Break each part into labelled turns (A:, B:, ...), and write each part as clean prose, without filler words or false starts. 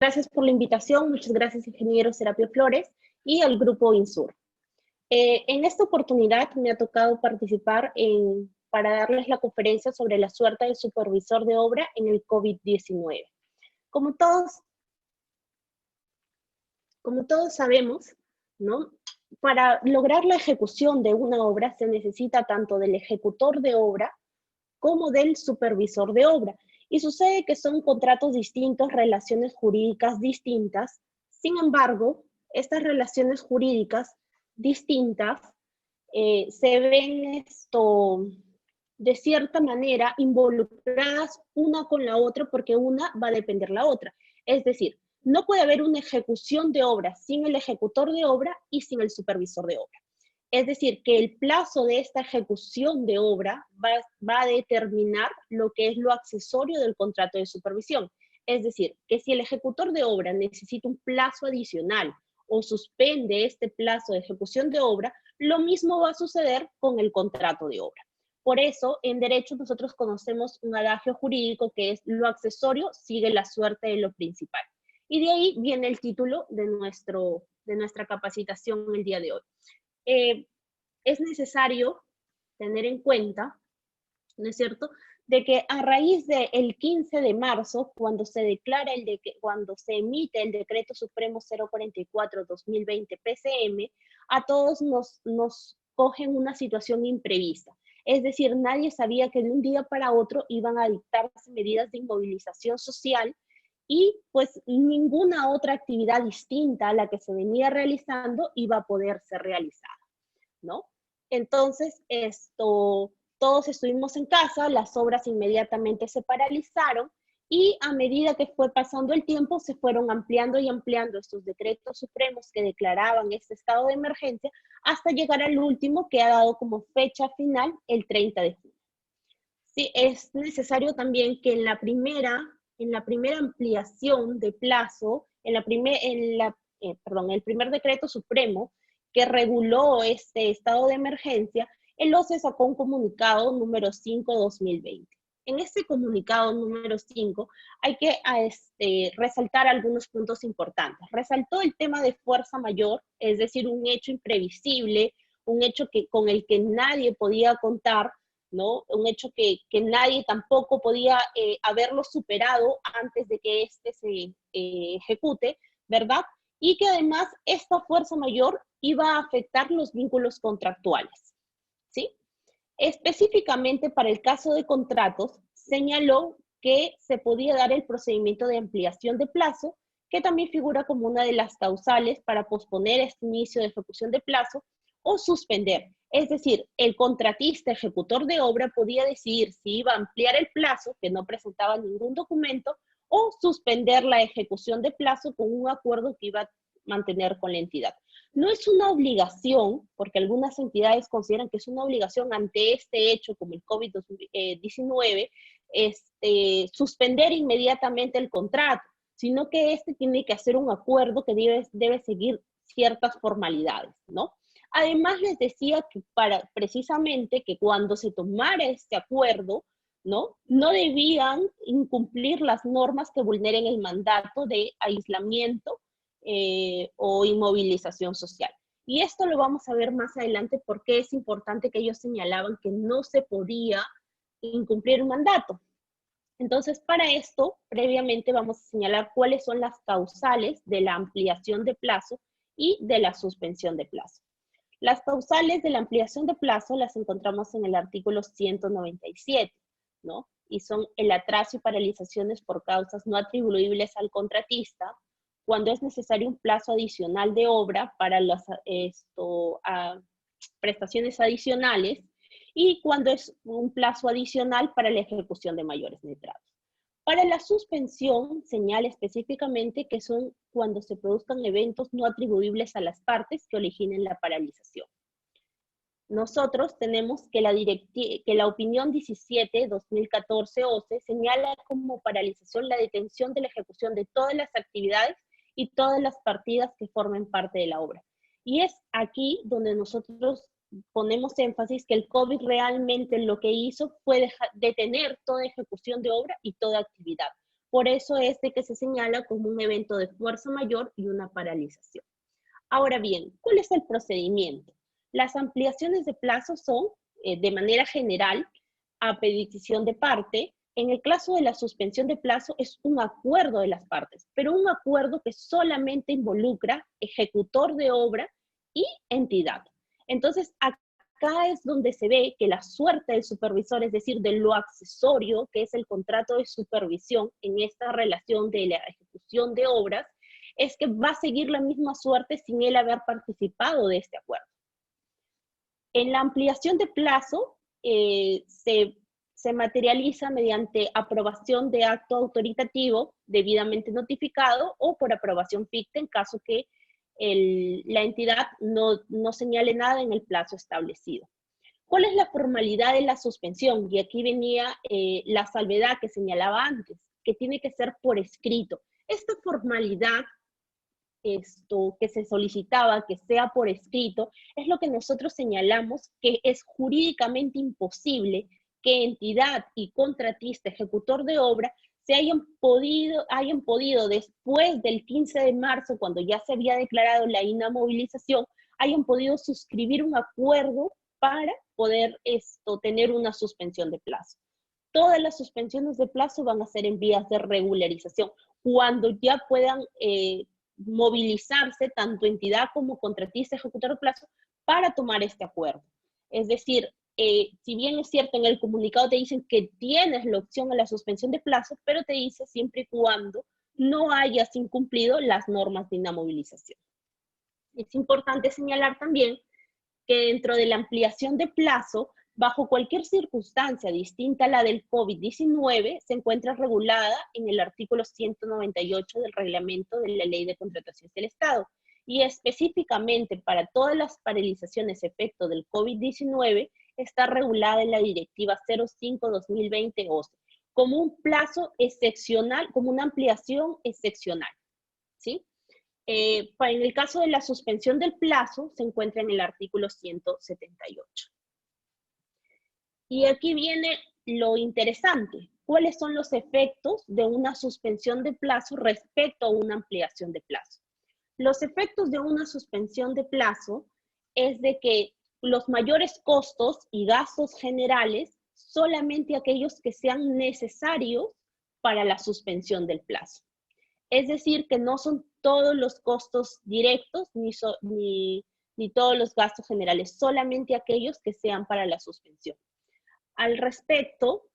A: Gracias por la invitación, muchas gracias ingeniero Serapio Flores y al grupo INSUR. En esta oportunidad me ha tocado participar para darles la conferencia sobre la suerte del supervisor de obra en el COVID-19. Como todos sabemos, ¿no? Para lograr la ejecución de una obra se necesita tanto del ejecutor de obra como del supervisor de obra. Y sucede que son contratos distintos, relaciones jurídicas distintas. Sin embargo, estas relaciones jurídicas distintas se ven de cierta manera involucradas una con la otra porque una va a depender de la otra. Es decir, no puede haber una ejecución de obra sin el ejecutor de obra y sin el supervisor de obra. Es decir, que el plazo de esta ejecución de obra va a determinar lo que es lo accesorio del contrato de supervisión. Es decir, que si el ejecutor de obra necesita un plazo adicional o suspende este plazo de ejecución de obra, lo mismo va a suceder con el contrato de obra. Por eso, en derecho nosotros conocemos un adagio jurídico que es lo accesorio sigue la suerte de lo principal. Y de ahí viene el título de nuestra capacitación el día de hoy. Es necesario tener en cuenta, ¿no es cierto?, de que a raíz del 15 de marzo, cuando se emite el Decreto Supremo 044-2020 PCM, a todos nos cogen una situación imprevista. Es decir, nadie sabía que de un día para otro iban a dictarse medidas de inmovilización social y pues ninguna otra actividad distinta a la que se venía realizando iba a poder ser realizada, ¿no? Entonces, todos estuvimos en casa, las obras inmediatamente se paralizaron y a medida que fue pasando el tiempo se fueron ampliando y ampliando estos decretos supremos que declaraban este estado de emergencia hasta llegar al último que ha dado como fecha final el 30 de junio. Sí, es necesario también que en la primera ampliación de plazo, el primer decreto supremo que reguló este estado de emergencia, el OCE sacó un comunicado número 5/2020. En este comunicado número 5 hay que resaltar algunos puntos importantes. Resaltó el tema de fuerza mayor, es decir, un hecho imprevisible, un hecho con el que nadie podía contar, ¿no? Un hecho que nadie tampoco podía haberlo superado antes de que este se ejecute, ¿verdad? Y que además esta fuerza mayor iba a afectar los vínculos contractuales, ¿sí? Específicamente para el caso de contratos, señaló que se podía dar el procedimiento de ampliación de plazo, que también figura como una de las causales para posponer este inicio de ejecución de plazo o suspender. Es decir, el contratista ejecutor de obra podía decidir si iba a ampliar el plazo, que no presentaba ningún documento, o suspender la ejecución de plazo con un acuerdo que iba a mantener con la entidad. No es una obligación, porque algunas entidades consideran que es una obligación ante este hecho, como el COVID-19, suspender inmediatamente el contrato, sino que tiene que hacer un acuerdo que debe seguir ciertas formalidades, ¿no? Además, les decía que precisamente que cuando se tomara este acuerdo, ¿no? No debían incumplir las normas que vulneren el mandato de aislamiento o inmovilización social. Y esto lo vamos a ver más adelante porque es importante que ellos señalaban que no se podía incumplir un mandato. Entonces, para esto, previamente vamos a señalar cuáles son las causales de la ampliación de plazo y de la suspensión de plazo. Las causales de la ampliación de plazo las encontramos en el artículo 197, ¿no? Y son el atraso y paralizaciones por causas no atribuibles al contratista, cuando es necesario un plazo adicional de obra para las prestaciones adicionales y cuando es un plazo adicional para la ejecución de mayores letrados. Para la suspensión, señala específicamente que son cuando se produzcan eventos no atribuibles a las partes que originen la paralización. Nosotros tenemos que la opinión 17/2014 OCE señala como paralización la detención de la ejecución de todas las actividades y todas las partidas que formen parte de la obra. Y es aquí donde nosotros ponemos énfasis que el COVID realmente lo que hizo fue detener toda ejecución de obra y toda actividad. Por eso es de que se señala como un evento de fuerza mayor y una paralización. Ahora bien, ¿cuál es el procedimiento? Las ampliaciones de plazo son, de manera general, a petición de parte. En el caso de la suspensión de plazo es un acuerdo de las partes, pero un acuerdo que solamente involucra ejecutor de obra y entidad. Entonces, acá es donde se ve que la suerte del supervisor, es decir, de lo accesorio, que es el contrato de supervisión en esta relación de la ejecución de obras, es que va a seguir la misma suerte sin él haber participado de este acuerdo. En la ampliación de plazo se materializa mediante aprobación de acto autoritativo debidamente notificado o por aprobación ficta en caso que la entidad no señale nada en el plazo establecido. ¿Cuál es la formalidad de la suspensión? Y aquí venía la salvedad que señalaba antes, que tiene que ser por escrito. Esta formalidad que se solicitaba que sea por escrito, es lo que nosotros señalamos que es jurídicamente imposible que entidad y contratista ejecutor de obra se hayan podido después del 15 de marzo, cuando ya se había declarado la inamovilización, hayan podido suscribir un acuerdo para poder tener una suspensión de plazo. Todas las suspensiones de plazo van a ser en vías de regularización, cuando ya puedan movilizarse tanto entidad como contratista ejecutor de plazo para tomar este acuerdo. Es decir, si bien es cierto, en el comunicado te dicen que tienes la opción a la suspensión de plazo, pero te dice siempre y cuando no hayas incumplido las normas de inamovilización. Es importante señalar también que dentro de la ampliación de plazo, bajo cualquier circunstancia distinta a la del COVID-19, se encuentra regulada en el artículo 198 del reglamento de la Ley de Contrataciones del Estado. Y específicamente para todas las paralizaciones efecto del COVID-19, está regulada en la Directiva 05-2020-OCE, como un plazo excepcional, como una ampliación excepcional, ¿sí? En el caso de la suspensión del plazo, se encuentra en el artículo 178. Y aquí viene lo interesante. ¿Cuáles son los efectos de una suspensión de plazo respecto a una ampliación de plazo? Los efectos de una suspensión de plazo es de que los mayores costos y gastos generales, solamente aquellos que sean necesarios para la suspensión del plazo. Es decir, que no son todos los costos directos ni todos los gastos generales, solamente aquellos que sean para la suspensión. Al respecto,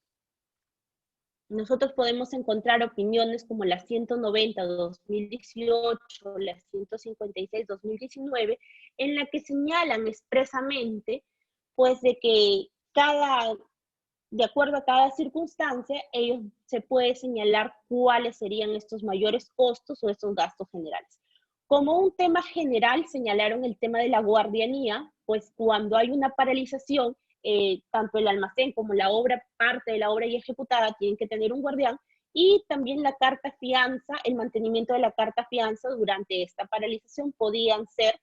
A: nosotros podemos encontrar opiniones como la 190-2018, la 156-2019, en la que señalan expresamente, pues, de que de acuerdo a cada circunstancia, se puede señalar cuáles serían estos mayores costos o estos gastos generales. Como un tema general, señalaron el tema de la guardianía, pues cuando hay una paralización, tanto el almacén como la obra, parte de la obra ya ejecutada, tienen que tener un guardián, y también la carta fianza, el mantenimiento de la carta fianza durante esta paralización podían ser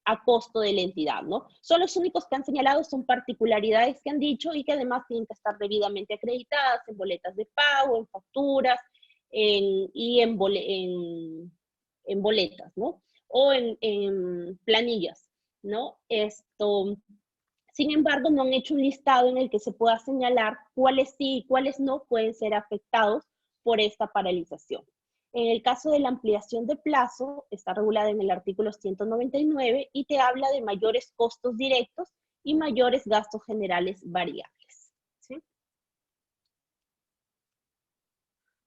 A: a costo de la entidad, ¿no? Son los únicos que han señalado, son particularidades que han dicho y que además tienen que estar debidamente acreditadas en boletas de pago, en facturas y en boletas, ¿no? O en planillas, ¿no? Sin embargo, no han hecho un listado en el que se pueda señalar cuáles sí y cuáles no pueden ser afectados por esta paralización. En el caso de la ampliación de plazo, está regulada en el artículo 199 y te habla de mayores costos directos y mayores gastos generales variables, ¿sí?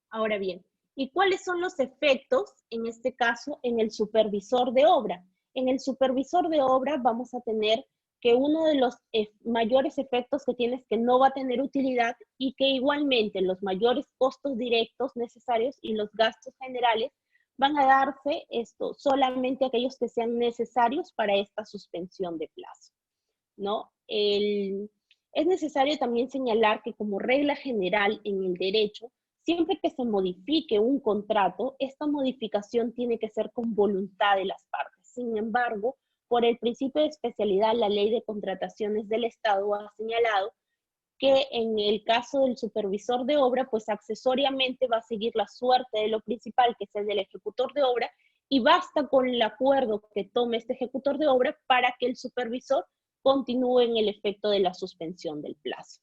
A: Ahora bien, ¿y cuáles son los efectos, en este caso, en el supervisor de obra? En el supervisor de obra vamos a tener que uno de los mayores efectos que tiene es que no va a tener utilidad y que igualmente los mayores costos directos necesarios y los gastos generales van a darse solamente aquellos que sean necesarios para esta suspensión de plazo, ¿no? Es necesario también señalar que como regla general en el derecho, siempre que se modifique un contrato, esta modificación tiene que ser con voluntad de las partes. Sin embargo, por el principio de especialidad, la Ley de Contrataciones del Estado ha señalado que en el caso del supervisor de obra, pues accesoriamente va a seguir la suerte de lo principal, que es el del ejecutor de obra, y basta con el acuerdo que tome este ejecutor de obra para que el supervisor continúe en el efecto de la suspensión del plazo.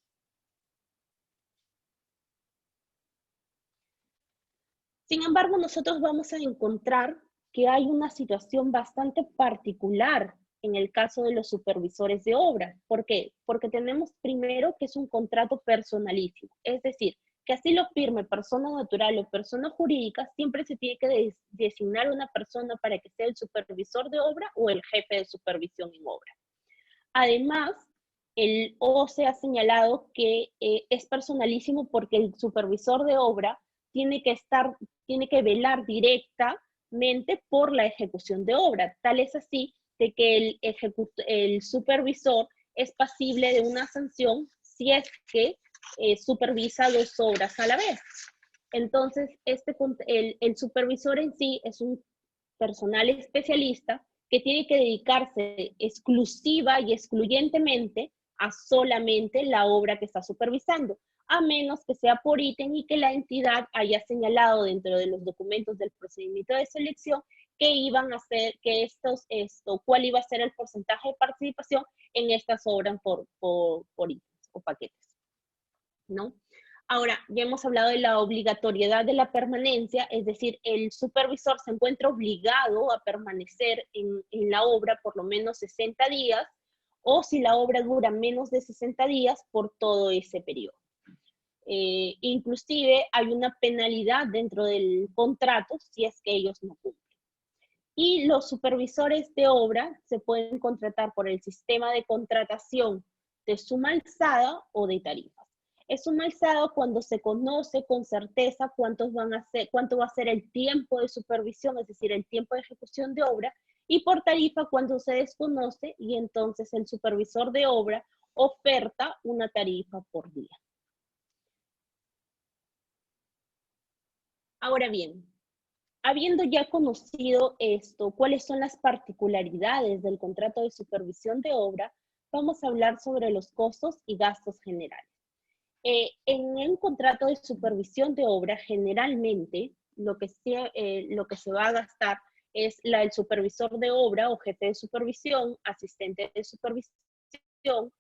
A: Sin embargo, nosotros vamos a encontrar que hay una situación bastante particular en el caso de los supervisores de obra. ¿Por qué? Porque tenemos primero que es un contrato personalísimo, es decir, que así lo firme persona natural o persona jurídica, siempre se tiene que designar una persona para que sea el supervisor de obra o el jefe de supervisión en obra. Además, el OCE ha señalado que es personalísimo porque el supervisor de obra tiene que velar directamente por la ejecución de obra. Tal es así de que el supervisor es pasible de una sanción si es que supervisa 2 obras a la vez. Entonces, el supervisor en sí es un personal especialista que tiene que dedicarse exclusiva y excluyentemente a solamente la obra que está supervisando, a menos que sea por ítem y que la entidad haya señalado dentro de los documentos del procedimiento de selección que iban a hacer, cuál iba a ser el porcentaje de participación en estas obras por ítems o paquetes, ¿no? Ahora, ya hemos hablado de la obligatoriedad de la permanencia, es decir, el supervisor se encuentra obligado a permanecer en la obra por lo menos 60 días, o si la obra dura menos de 60 días, por todo ese periodo. Inclusive hay una penalidad dentro del contrato si es que ellos no cumplen. Y los supervisores de obra se pueden contratar por el sistema de contratación de suma alzada o de tarifas. Es suma alzada cuando se conoce con certeza cuánto va a ser el tiempo de supervisión, es decir, el tiempo de ejecución de obra, y por tarifa cuando se desconoce y entonces el supervisor de obra oferta una tarifa por día. Ahora bien, habiendo ya conocido esto, cuáles son las particularidades del contrato de supervisión de obra, vamos a hablar sobre los costos y gastos generales. En un contrato de supervisión de obra, generalmente lo que se va a gastar es el supervisor de obra o jefe de supervisión, asistente de supervisión,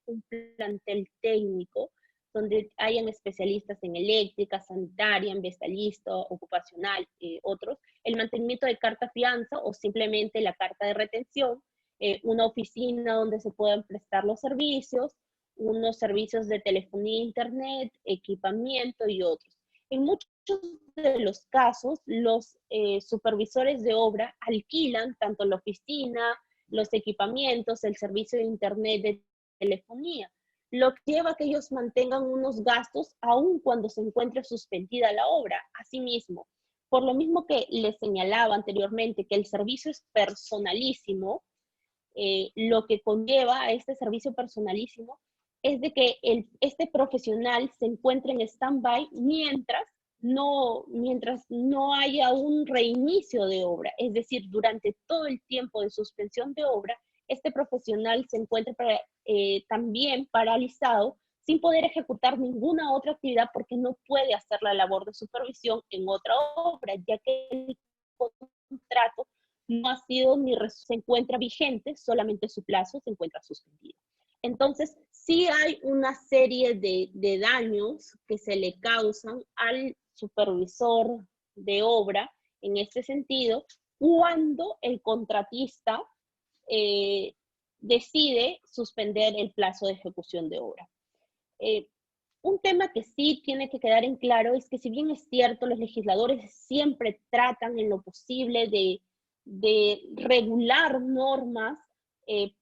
A: un plantel técnico, donde hayan especialistas en eléctrica, sanitaria, ambientalista, ocupacional, otros, el mantenimiento de carta fianza o simplemente la carta de retención, una oficina donde se puedan prestar los servicios, unos servicios de telefonía, internet, equipamiento y otros. En muchos de los casos, los supervisores de obra alquilan tanto la oficina, los equipamientos, el servicio de internet, de telefonía, lo que lleva a que ellos mantengan unos gastos aun cuando se encuentre suspendida la obra. Asimismo, por lo mismo que les señalaba anteriormente que el servicio es personalísimo, lo que conlleva a este servicio personalísimo es de que este profesional se encuentre en stand-by mientras no haya un reinicio de obra. Es decir, durante todo el tiempo de suspensión de obra, este profesional se encuentra también paralizado sin poder ejecutar ninguna otra actividad porque no puede hacer la labor de supervisión en otra obra, ya que el contrato no ha sido se encuentra vigente, solamente su plazo se encuentra suspendido. Entonces, sí hay una serie de daños que se le causan al supervisor de obra en este sentido cuando el contratista decide suspender el plazo de ejecución de obra. Un tema que sí tiene que quedar en claro es que si bien es cierto, los legisladores siempre tratan en lo posible de regular normas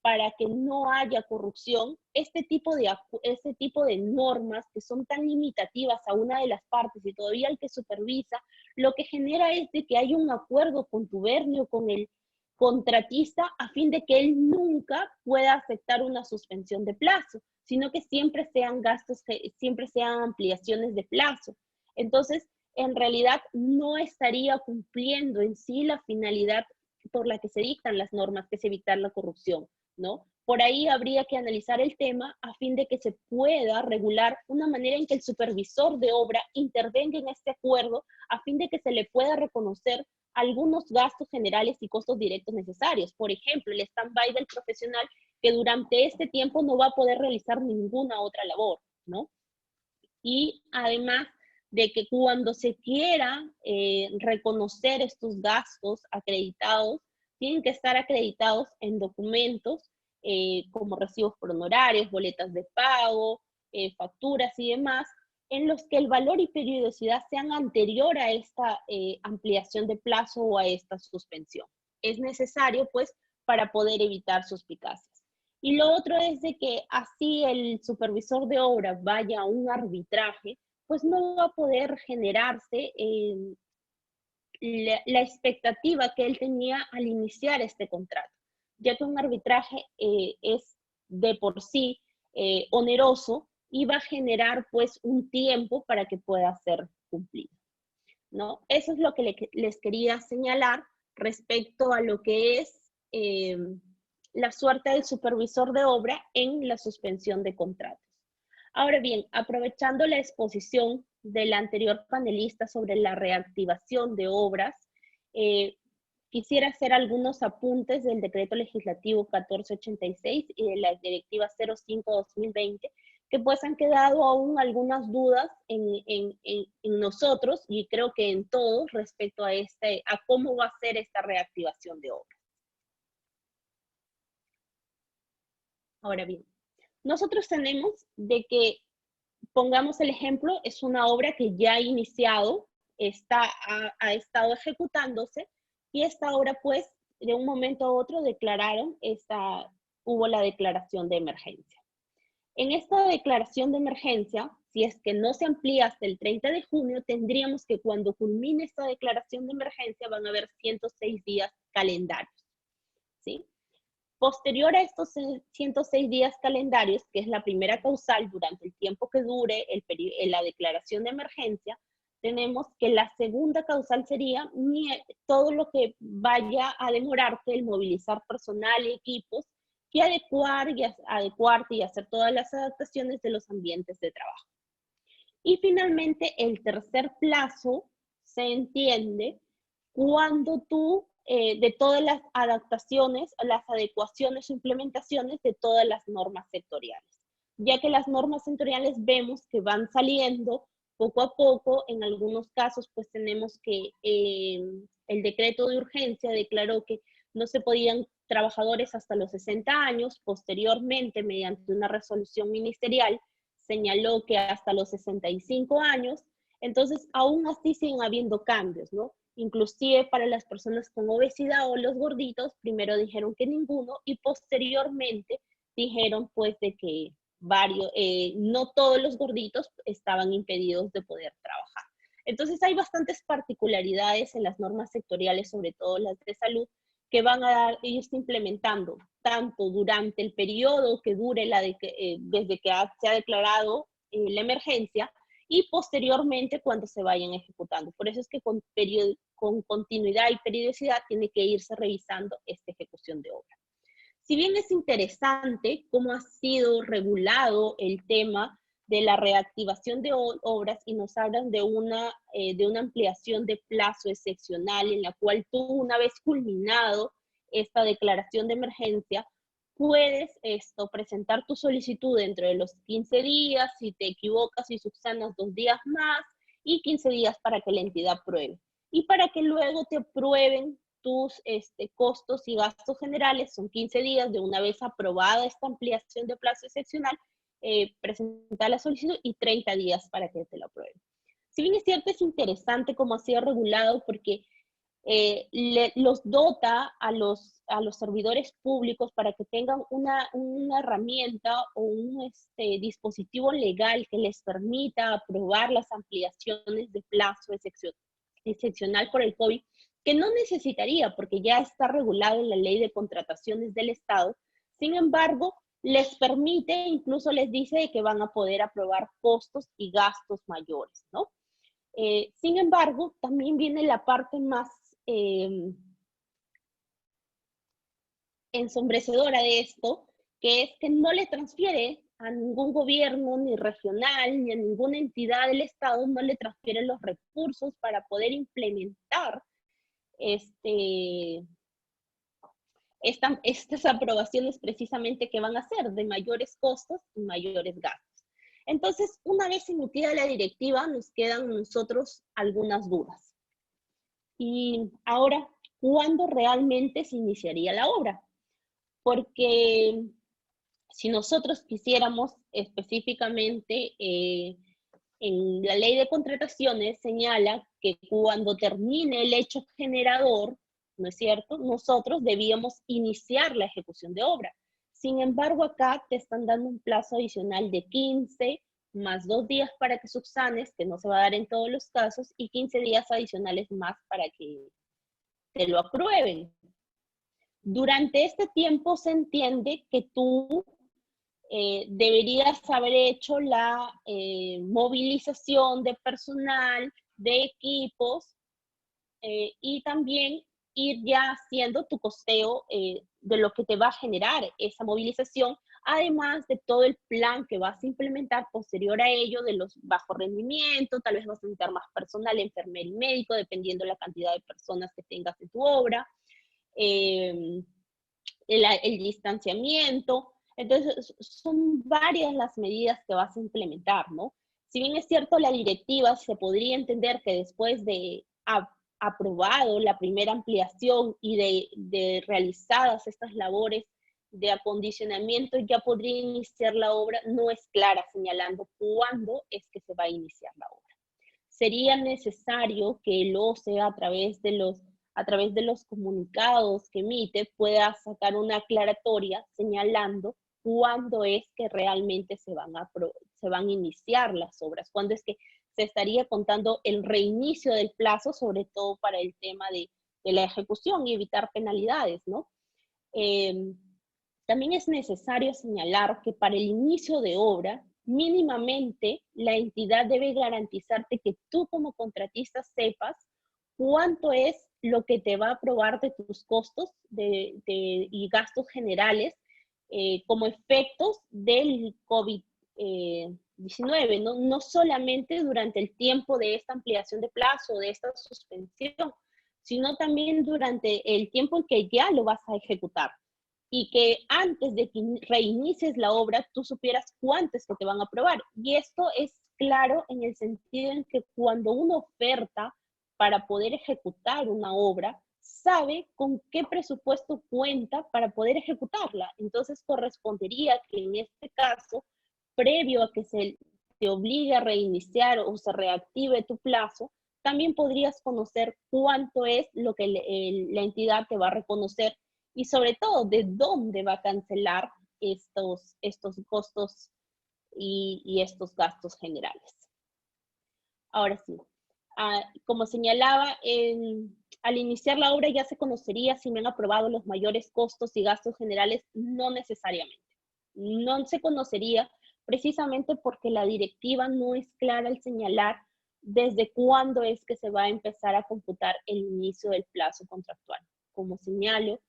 A: para que no haya corrupción, este tipo de normas que son tan limitativas a una de las partes y todavía el que supervisa, lo que genera es de que haya un acuerdo contubernio con el contratista a fin de que él nunca pueda aceptar una suspensión de plazo, sino que siempre sean gastos, siempre sean ampliaciones de plazo. Entonces, en realidad no estaría cumpliendo en sí la finalidad por la que se dictan las normas, que es evitar la corrupción. ¿no? Por ahí habría que analizar el tema a fin de que se pueda regular una manera en que el supervisor de obra intervenga en este acuerdo a fin de que se le pueda reconocer algunos gastos generales y costos directos necesarios. Por ejemplo, el stand-by del profesional que durante este tiempo no va a poder realizar ninguna otra labor, ¿no? Y además de que cuando se quiera reconocer estos gastos acreditados, tienen que estar acreditados en documentos como recibos por honorarios, boletas de pago, facturas y demás, en los que el valor y periodicidad sean anterior a esta ampliación de plazo o a esta suspensión. Es necesario, pues, para poder evitar suspicacias. Y lo otro es de que así el supervisor de obra vaya a un arbitraje, pues no va a poder generarse la expectativa que él tenía al iniciar este contrato, ya que un arbitraje es de por sí oneroso y va a generar pues un tiempo para que pueda ser cumplido, ¿no? Eso es lo que les quería señalar respecto a lo que es la suerte del supervisor de obra en la suspensión de contratos. Ahora bien, aprovechando la exposición del anterior panelista sobre la reactivación de obras, quisiera hacer algunos apuntes del decreto legislativo 1486 y de la directiva 05-2020, que pues han quedado aún algunas dudas en nosotros y creo que en todos respecto a cómo va a ser esta reactivación de obras. Ahora bien, nosotros tenemos de que, pongamos el ejemplo, es una obra que ya ha iniciado, ha estado ejecutándose, y esta obra, pues, de un momento a otro hubo la declaración de emergencia. En esta declaración de emergencia, si es que no se amplía hasta el 30 de junio, tendríamos que cuando culmine esta declaración de emergencia van a haber 106 días calendarios, ¿sí? Posterior a estos 106 días calendarios, que es la primera causal durante el tiempo que dure la declaración de emergencia, tenemos que la segunda causal sería todo lo que vaya a demorarte el movilizar personal y equipos y adecuarte y hacer todas las adaptaciones de los ambientes de trabajo. Y finalmente, el tercer plazo se entiende cuando tú, de todas las adaptaciones, las adecuaciones o implementaciones de todas las normas sectoriales, ya que las normas sectoriales vemos que van saliendo poco a poco. En algunos casos, pues tenemos que el decreto de urgencia declaró que no se podían trabajadores hasta los 60 años, posteriormente, mediante una resolución ministerial, señaló que hasta los 65 años, entonces aún así siguen habiendo cambios, ¿no? Inclusive para las personas con obesidad o los gorditos, primero dijeron que ninguno y posteriormente dijeron pues de que no todos los gorditos estaban impedidos de poder trabajar. Entonces hay bastantes particularidades en las normas sectoriales, sobre todo las de salud, que van a irse implementando tanto durante el periodo que dure desde que se ha declarado la emergencia y posteriormente cuando se vayan ejecutando. Por eso es que con continuidad y periodicidad tiene que irse revisando esta ejecución de obra. Si bien es interesante cómo ha sido regulado el tema de la reactivación de obras y nos hablan de una ampliación de plazo excepcional en la cual tú, una vez culminado esta declaración de emergencia, puedes presentar tu solicitud dentro de los 15 días, si te equivocas y subsanas 2 días más, y 15 días para que la entidad pruebe. Y para que luego te aprueben tus costos y gastos generales, son 15 días de una vez aprobada esta ampliación de plazo excepcional, presentar la solicitud y 30 días para que te lo aprueben. Si bien es cierto, es interesante cómo ha sido regulado porque los dota a los servidores públicos para que tengan una herramienta o un dispositivo legal que les permita aprobar las ampliaciones de plazo excepcional por el COVID, que no necesitaría porque ya está regulado en la Ley de Contrataciones del Estado. Sin embargo, les permite, incluso les dice que van a poder aprobar costos y gastos mayores, ¿no? Sin embargo, también viene la parte más ensombrecedora de esto, que es que no le transfiere a ningún gobierno, ni regional, ni a ninguna entidad del Estado, no le transfiere los recursos para poder implementar estas aprobaciones precisamente que van a ser de mayores costos y mayores gastos. Entonces, una vez emitida la directiva, nos quedan a nosotros algunas dudas. Y ahora, ¿cuándo realmente se iniciaría la obra? Porque si nosotros quisiéramos específicamente, en la ley de contrataciones señala que cuando termine el hecho generador, ¿no es cierto?, nosotros debíamos iniciar la ejecución de obra. Sin embargo, acá te están dando un plazo adicional de 15 más 2 días para que subsanes, que no se va a dar en todos los casos, y 15 días adicionales más para que te lo aprueben. Durante este tiempo se entiende que tú deberías haber hecho la movilización de personal, de equipos, y también ir ya haciendo tu costeo de lo que te va a generar esa movilización, además de todo el plan que vas a implementar posterior a ello, de los bajos rendimientos, tal vez vas a necesitar más personal, enfermero y médico, dependiendo de la cantidad de personas que tengas en tu obra, el distanciamiento. Entonces, son varias las medidas que vas a implementar, ¿no? Si bien es cierto, la directiva se podría entender que después de aprobado la primera ampliación y de realizadas estas labores de acondicionamiento, ya podría iniciar la obra, no es clara señalando cuándo es que se va a iniciar la obra. Sería necesario que el OCE, a través de los comunicados que emite, pueda sacar una aclaratoria señalando cuándo es que realmente se van a iniciar las obras, cuándo es que se estaría contando el reinicio del plazo, sobre todo para el tema de la ejecución y evitar penalidades, ¿no? También es necesario señalar que para el inicio de obra, mínimamente la entidad debe garantizarte que tú como contratista sepas cuánto es lo que te va a aprobar de tus costos y gastos generales como efectos del COVID-19, no solamente durante el tiempo de esta ampliación de plazo, de esta suspensión, sino también durante el tiempo en que ya lo vas a ejecutar. Y que antes de que reinicies la obra, tú supieras cuánto es que te van a aprobar. Y esto es claro en el sentido en que cuando uno oferta para poder ejecutar una obra, sabe con qué presupuesto cuenta para poder ejecutarla. Entonces correspondería que en este caso, previo a que se te obligue a reiniciar o se reactive tu plazo, también podrías conocer cuánto es lo que la entidad te va a reconocer y sobre todo de dónde va a cancelar estos costos y estos gastos generales. Ahora sí, como señalaba, al iniciar la obra ya se conocería si me han aprobado los mayores costos y gastos generales, no necesariamente. No se conocería precisamente porque la directiva no es clara al señalar desde cuándo es que se va a empezar a computar el inicio del plazo contractual. Como señalo,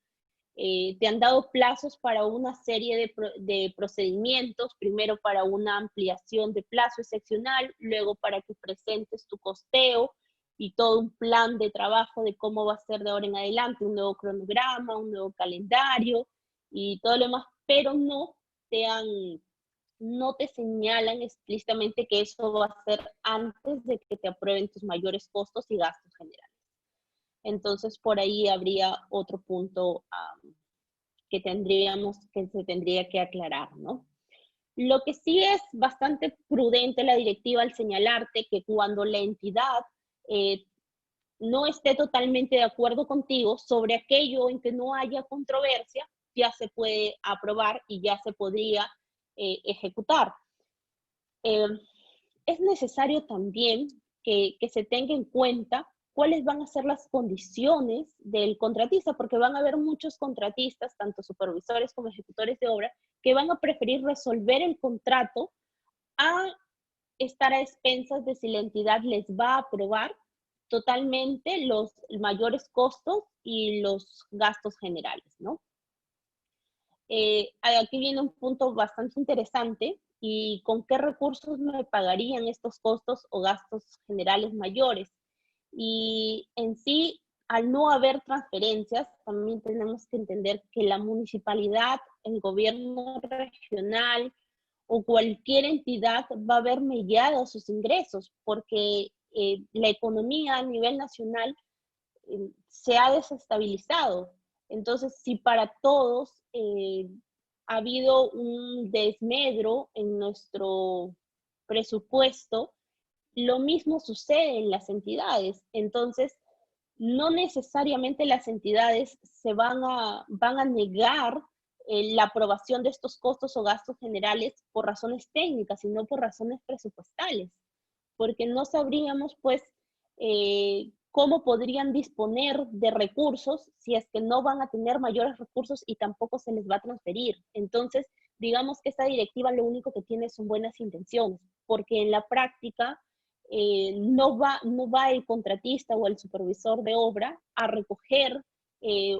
A: te han dado plazos para una serie de procedimientos, primero para una ampliación de plazo excepcional, luego para que presentes tu costeo y todo un plan de trabajo de cómo va a ser de ahora en adelante, un nuevo cronograma, un nuevo calendario y todo lo demás, pero no te señalan explícitamente que eso va a ser antes de que te aprueben tus mayores costos y gastos generales. Entonces, por ahí habría otro punto que se tendría que aclarar, ¿no? Lo que sí es bastante prudente la directiva al señalarte que cuando la entidad no esté totalmente de acuerdo contigo sobre aquello en que no haya controversia, ya se puede aprobar y ya se podría ejecutar. Es necesario también que se tenga en cuenta cuáles van a ser las condiciones del contratista, porque van a haber muchos contratistas, tanto supervisores como ejecutores de obra, que van a preferir resolver el contrato a estar a expensas de si la entidad les va a aprobar totalmente los mayores costos y los gastos generales, ¿no? aquí viene un punto bastante interesante, y con qué recursos me pagarían estos costos o gastos generales mayores. Y en sí, al no haber transferencias, también tenemos que entender que la municipalidad, el gobierno regional o cualquier entidad va a ver mediados sus ingresos, porque la economía a nivel nacional se ha desestabilizado. Entonces, si para todos ha habido un desmedro en nuestro presupuesto, lo mismo sucede en las entidades. Entonces, no necesariamente las entidades van a negar la aprobación de estos costos o gastos generales por razones técnicas, sino por razones presupuestales, porque no sabríamos, pues, cómo podrían disponer de recursos si es que no van a tener mayores recursos y tampoco se les va a transferir. Entonces, digamos que esta directiva lo único que tiene son buenas intenciones, porque en la práctica no va el contratista o el supervisor de obra a recoger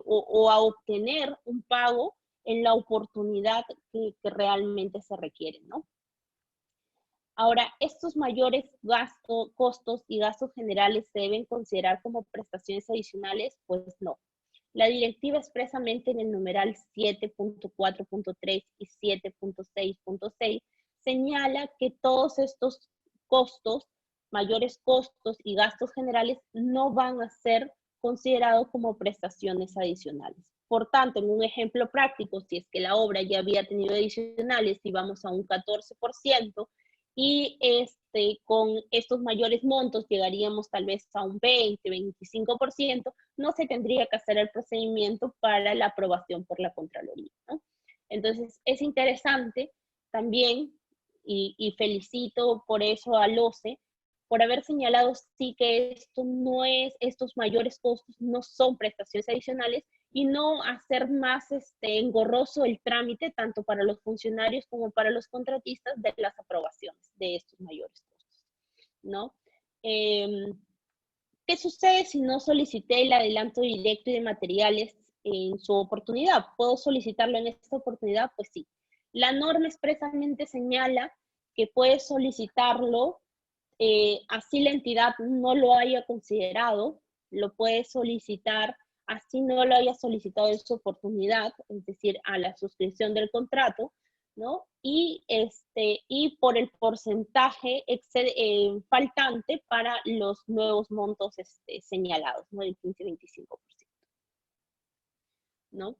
A: o a obtener un pago en la oportunidad que realmente se requiere, ¿no? Ahora, estos mayores gastos, costos y gastos generales se deben considerar como prestaciones adicionales, pues no. La directiva expresamente en el numeral 7.4.3 y 7.6.6 señala que todos estos costos, mayores costos y gastos generales no van a ser considerados como prestaciones adicionales. Por tanto, en un ejemplo práctico, si es que la obra ya había tenido adicionales y vamos a un 14%, y con estos mayores montos llegaríamos tal vez a un 20, 25%, no se tendría que hacer el procedimiento para la aprobación por la Contraloría, ¿no? Entonces, es interesante también, y felicito por eso al OCE, por haber señalado sí que estos mayores costos no son prestaciones adicionales, y no hacer más engorroso el trámite, tanto para los funcionarios como para los contratistas, de las aprobaciones de estos mayores costos, ¿no? ¿Qué sucede si no solicité el adelanto directo y de materiales en su oportunidad? ¿Puedo solicitarlo en esta oportunidad? Pues sí. La norma expresamente señala que puedes solicitarlo, así la entidad no lo haya considerado, lo puede solicitar así no lo haya solicitado en su oportunidad, es decir, a la suscripción del contrato, ¿no? Y por el porcentaje faltante para los nuevos montos señalados, ¿no? El 15-25%, ¿no?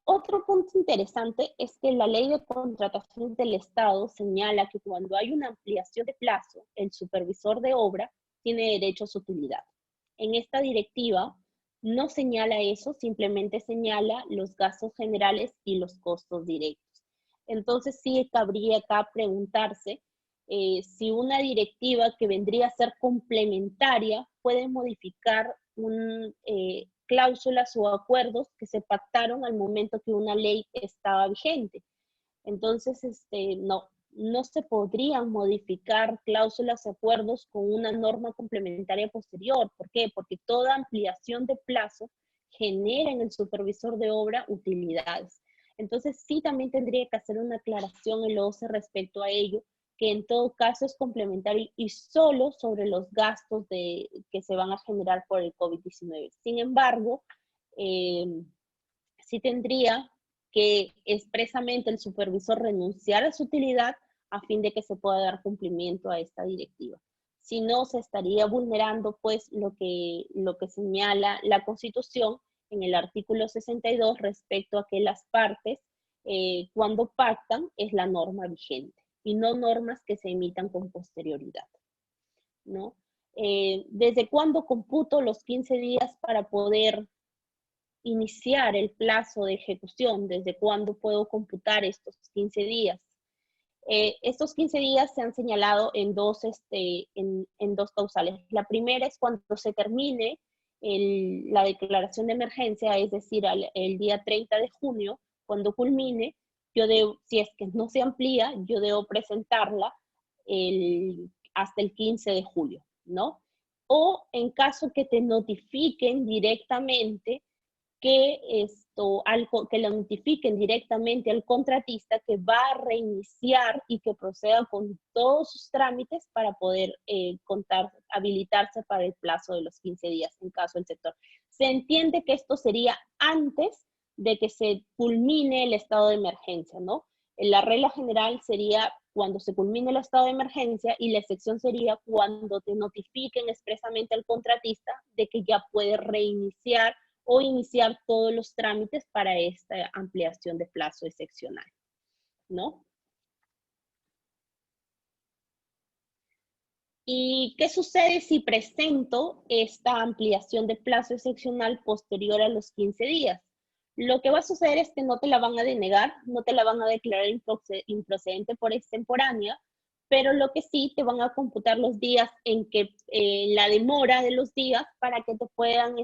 A: Otro punto interesante es que la ley de contrataciones del Estado señala que cuando hay una ampliación de plazo, el supervisor de obra tiene derecho a su utilidad. En esta directiva no señala eso, simplemente señala los gastos generales y los costos directos. Entonces sí cabría acá preguntarse si una directiva que vendría a ser complementaria puede modificar cláusulas o acuerdos que se pactaron al momento que una ley estaba vigente. Entonces, no se podrían modificar cláusulas o acuerdos con una norma complementaria posterior. ¿Por qué? Porque toda ampliación de plazo genera en el supervisor de obra utilidades. Entonces, sí también tendría que hacer una aclaración en el OCE respecto a ello, que en todo caso es complementario y solo sobre los gastos que se van a generar por el COVID-19. Sin embargo, sí tendría que expresamente el supervisor renunciar a su utilidad a fin de que se pueda dar cumplimiento a esta directiva. Si no, se estaría vulnerando pues lo que señala la Constitución en el artículo 62 respecto a que las partes cuando pactan es la norma vigente y no normas que se emitan con posterioridad, ¿no? ¿Desde cuándo computo los 15 días para poder iniciar el plazo de ejecución? ¿Desde cuándo puedo computar estos 15 días? Estos 15 días se han señalado en dos causales. La primera es cuando se termine la declaración de emergencia, es decir, el día 30 de junio, cuando culmine, si es que no se amplía, yo debo presentarla hasta el 15 de julio, ¿no? O en caso que te notifiquen directamente que le notifiquen directamente al contratista que va a reiniciar y que proceda con todos sus trámites para poder habilitarse para el plazo de los 15 días en caso del sector. Se entiende que esto sería antes de que se culmine el estado de emergencia, ¿no? La regla general sería cuando se culmine el estado de emergencia y la excepción sería cuando te notifiquen expresamente al contratista de que ya puede reiniciar o iniciar todos los trámites para esta ampliación de plazo excepcional, ¿no? ¿Y qué sucede si presento esta ampliación de plazo excepcional posterior a los 15 días? Lo que va a suceder es que no te la van a denegar, no te la van a declarar improcedente por extemporánea, pero lo que sí te van a computar los días en que la demora de los días para que te puedan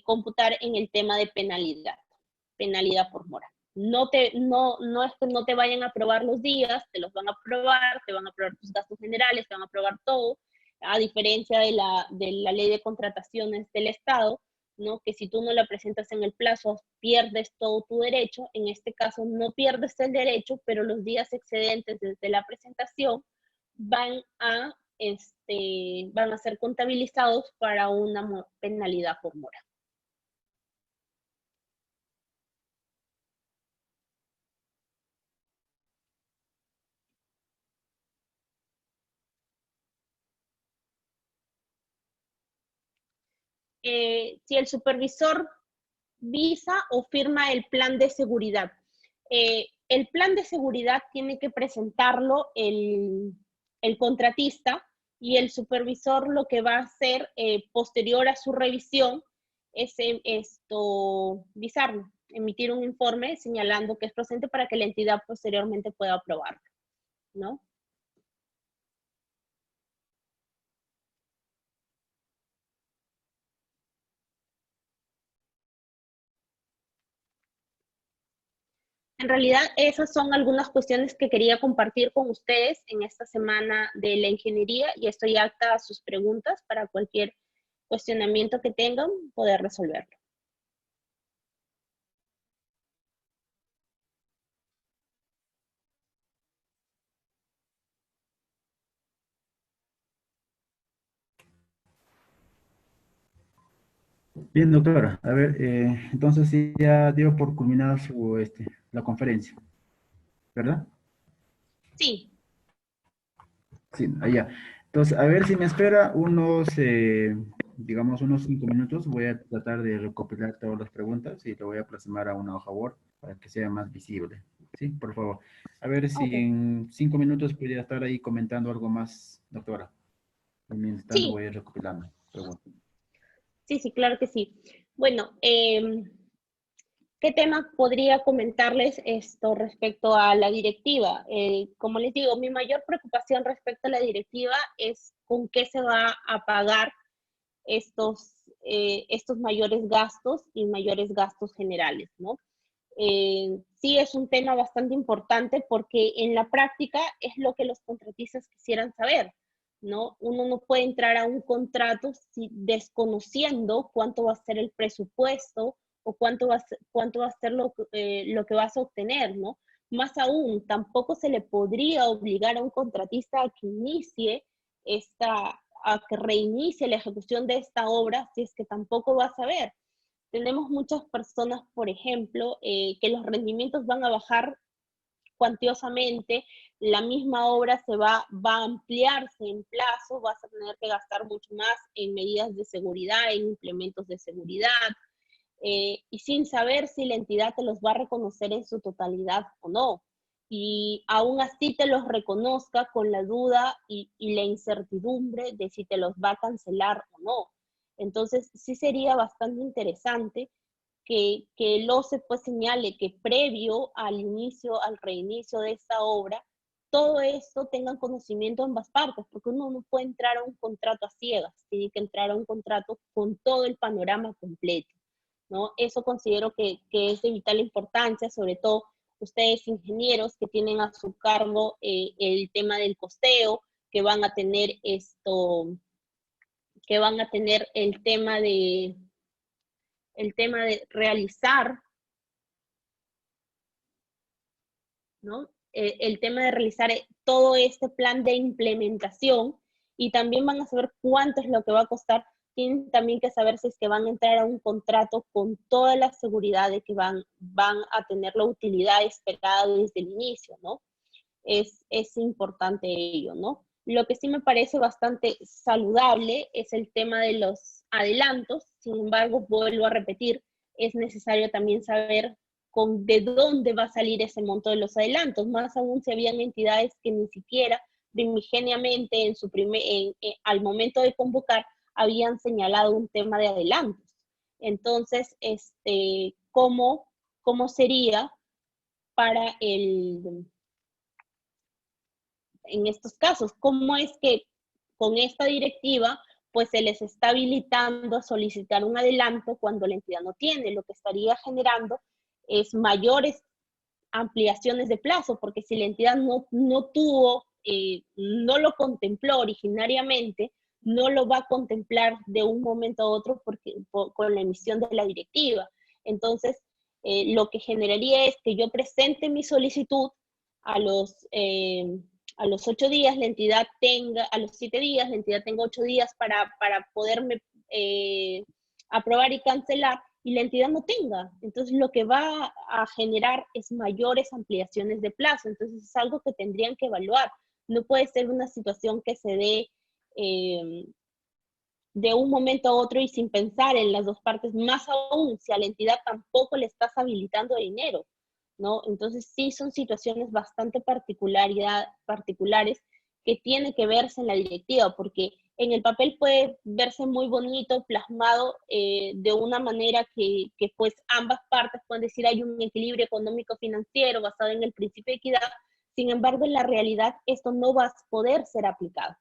A: computar en el tema de penalidad por mora. No es que no te vayan a aprobar los días, te los van a aprobar, te van a aprobar tus gastos generales, te van a aprobar todo, a diferencia de la ley de contrataciones del Estado, ¿no? Que si tú no la presentas en el plazo, pierdes todo tu derecho. En este caso no pierdes el derecho, pero los días excedentes desde la presentación van a ser contabilizados para una penalidad por mora. Si el supervisor visa o firma el plan de seguridad. El plan de seguridad tiene que presentarlo el contratista y el supervisor lo que va a hacer posterior a su revisión es visarlo, emitir un informe señalando que es procedente para que la entidad posteriormente pueda aprobarlo, ¿no? En realidad, esas son algunas cuestiones que quería compartir con ustedes en esta semana de la ingeniería y estoy apta a sus preguntas para cualquier cuestionamiento que tengan, poder resolverlo.
B: Bien, doctora. A ver, entonces sí ya dio por culminada la conferencia, ¿verdad?
A: Sí,
B: Sí, allá. Entonces, a ver si me espera digamos, unos 5 minutos. Voy a tratar de recopilar todas las preguntas y lo voy a plasmar a una hoja Word para que sea más visible. Sí, por favor. A ver si
A: ok.
B: en 5 minutos podría estar ahí comentando algo más, doctora. Y mientras tanto
A: Sí,
B: voy recopilando preguntas.
A: sí, claro que sí. Bueno, ¿qué tema podría comentarles esto respecto a la directiva? Como les digo, mi mayor preocupación respecto a la directiva es con qué se va a pagar estos mayores gastos y mayores gastos generales, ¿no? Sí es un tema bastante importante porque en la práctica es lo que los contratistas quisieran saber, ¿no? Uno no puede entrar a un contrato desconociendo cuánto va a ser el presupuesto o cuánto va a ser lo que vas a obtener, ¿no? Más aún, tampoco se le podría obligar a un contratista a que a que reinicie la ejecución de esta obra si es que tampoco va a saber. Tenemos muchas personas, por ejemplo, que los rendimientos van a bajar cuantiosamente, la misma obra va a ampliarse en plazo, vas a tener que gastar mucho más en medidas de seguridad, en implementos de seguridad, y sin saber si la entidad te los va a reconocer en su totalidad o no. Y aún así te los reconozca con la duda y la incertidumbre de si te los va a cancelar o no. Entonces, sí sería bastante interesante que el OCE pues señale que previo al reinicio de esta obra, todo esto tengan conocimiento ambas partes, porque uno no puede entrar a un contrato a ciegas, tiene que entrar a un contrato con todo el panorama completo, ¿no? Eso considero que es de vital importancia, sobre todo ustedes ingenieros que tienen a su cargo el tema del costeo, que van a tener que van a tener el tema el tema de realizar, ¿no? El tema de realizar todo este plan de implementación, y también van a saber cuánto es lo que va a costar. Tienen también que saber si es que van a entrar a un contrato con toda la seguridad de que van a tener la utilidad esperada desde el inicio, ¿no? Es importante ello, ¿no? Lo que sí me parece bastante saludable es el tema de los adelantos. Sin embargo, vuelvo a repetir, es necesario también saber de dónde va a salir ese monto de los adelantos, más aún si habían entidades que ni siquiera primigeniamente al momento de convocar habían señalado un tema de adelantos. Entonces, ¿cómo sería para en estos casos? ¿Cómo es que con esta directiva pues se les está habilitando a solicitar un adelanto cuando la entidad no tiene? Lo que estaría generando es mayores ampliaciones de plazo, porque si la entidad no tuvo, no lo contempló originariamente, no lo va a contemplar de un momento a otro con la emisión de la directiva. Entonces, lo que generaría es que yo presente mi solicitud a los 8 días, la entidad tenga, a los 7 días, la entidad tenga 8 días para poderme aprobar y cancelar, y la entidad no tenga. Entonces, lo que va a generar es mayores ampliaciones de plazo. Entonces, es algo que tendrían que evaluar. No puede ser una situación que se dé de un momento a otro y sin pensar en las dos partes, más aún si a la entidad tampoco le estás habilitando dinero, ¿no? Entonces, sí son situaciones bastante particulares que tienen que verse en la directiva, porque en el papel puede verse muy bonito, plasmado de una manera que pues ambas partes pueden decir hay un equilibrio económico-financiero basado en el principio de equidad. Sin embargo, en la realidad esto no va a poder ser aplicado,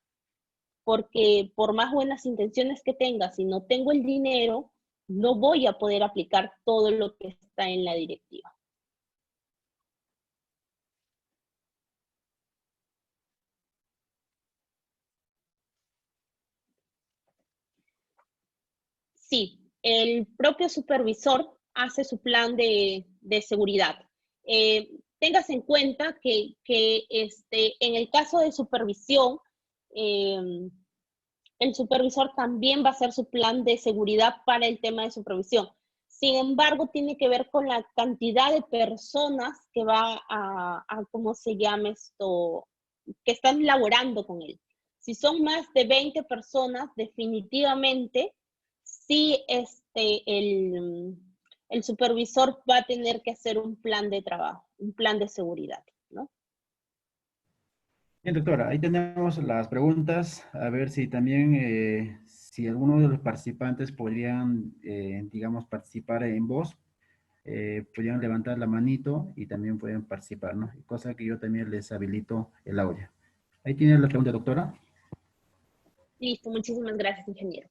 A: porque por más buenas intenciones que tenga, si no tengo el dinero, no voy a poder aplicar todo lo que está en la directiva. Sí, el propio supervisor hace su plan de seguridad. Tengas en cuenta que en el caso de supervisión, el supervisor también va a hacer su plan de seguridad para el tema de supervisión. Sin embargo, tiene que ver con la cantidad de personas que va ¿cómo se llama esto? Que están laborando con él. Si son más de 20 personas, definitivamente sí el supervisor va a tener que hacer un plan de trabajo, un plan de seguridad, ¿no?
B: Bien, doctora, ahí tenemos las preguntas. A ver si también, si alguno de los participantes podrían, digamos, participar en voz, podrían levantar la manito y también pueden participar, ¿no? Cosa que yo también les habilito el audio. Ahí tiene la pregunta, doctora.
A: Listo, muchísimas gracias, ingeniero.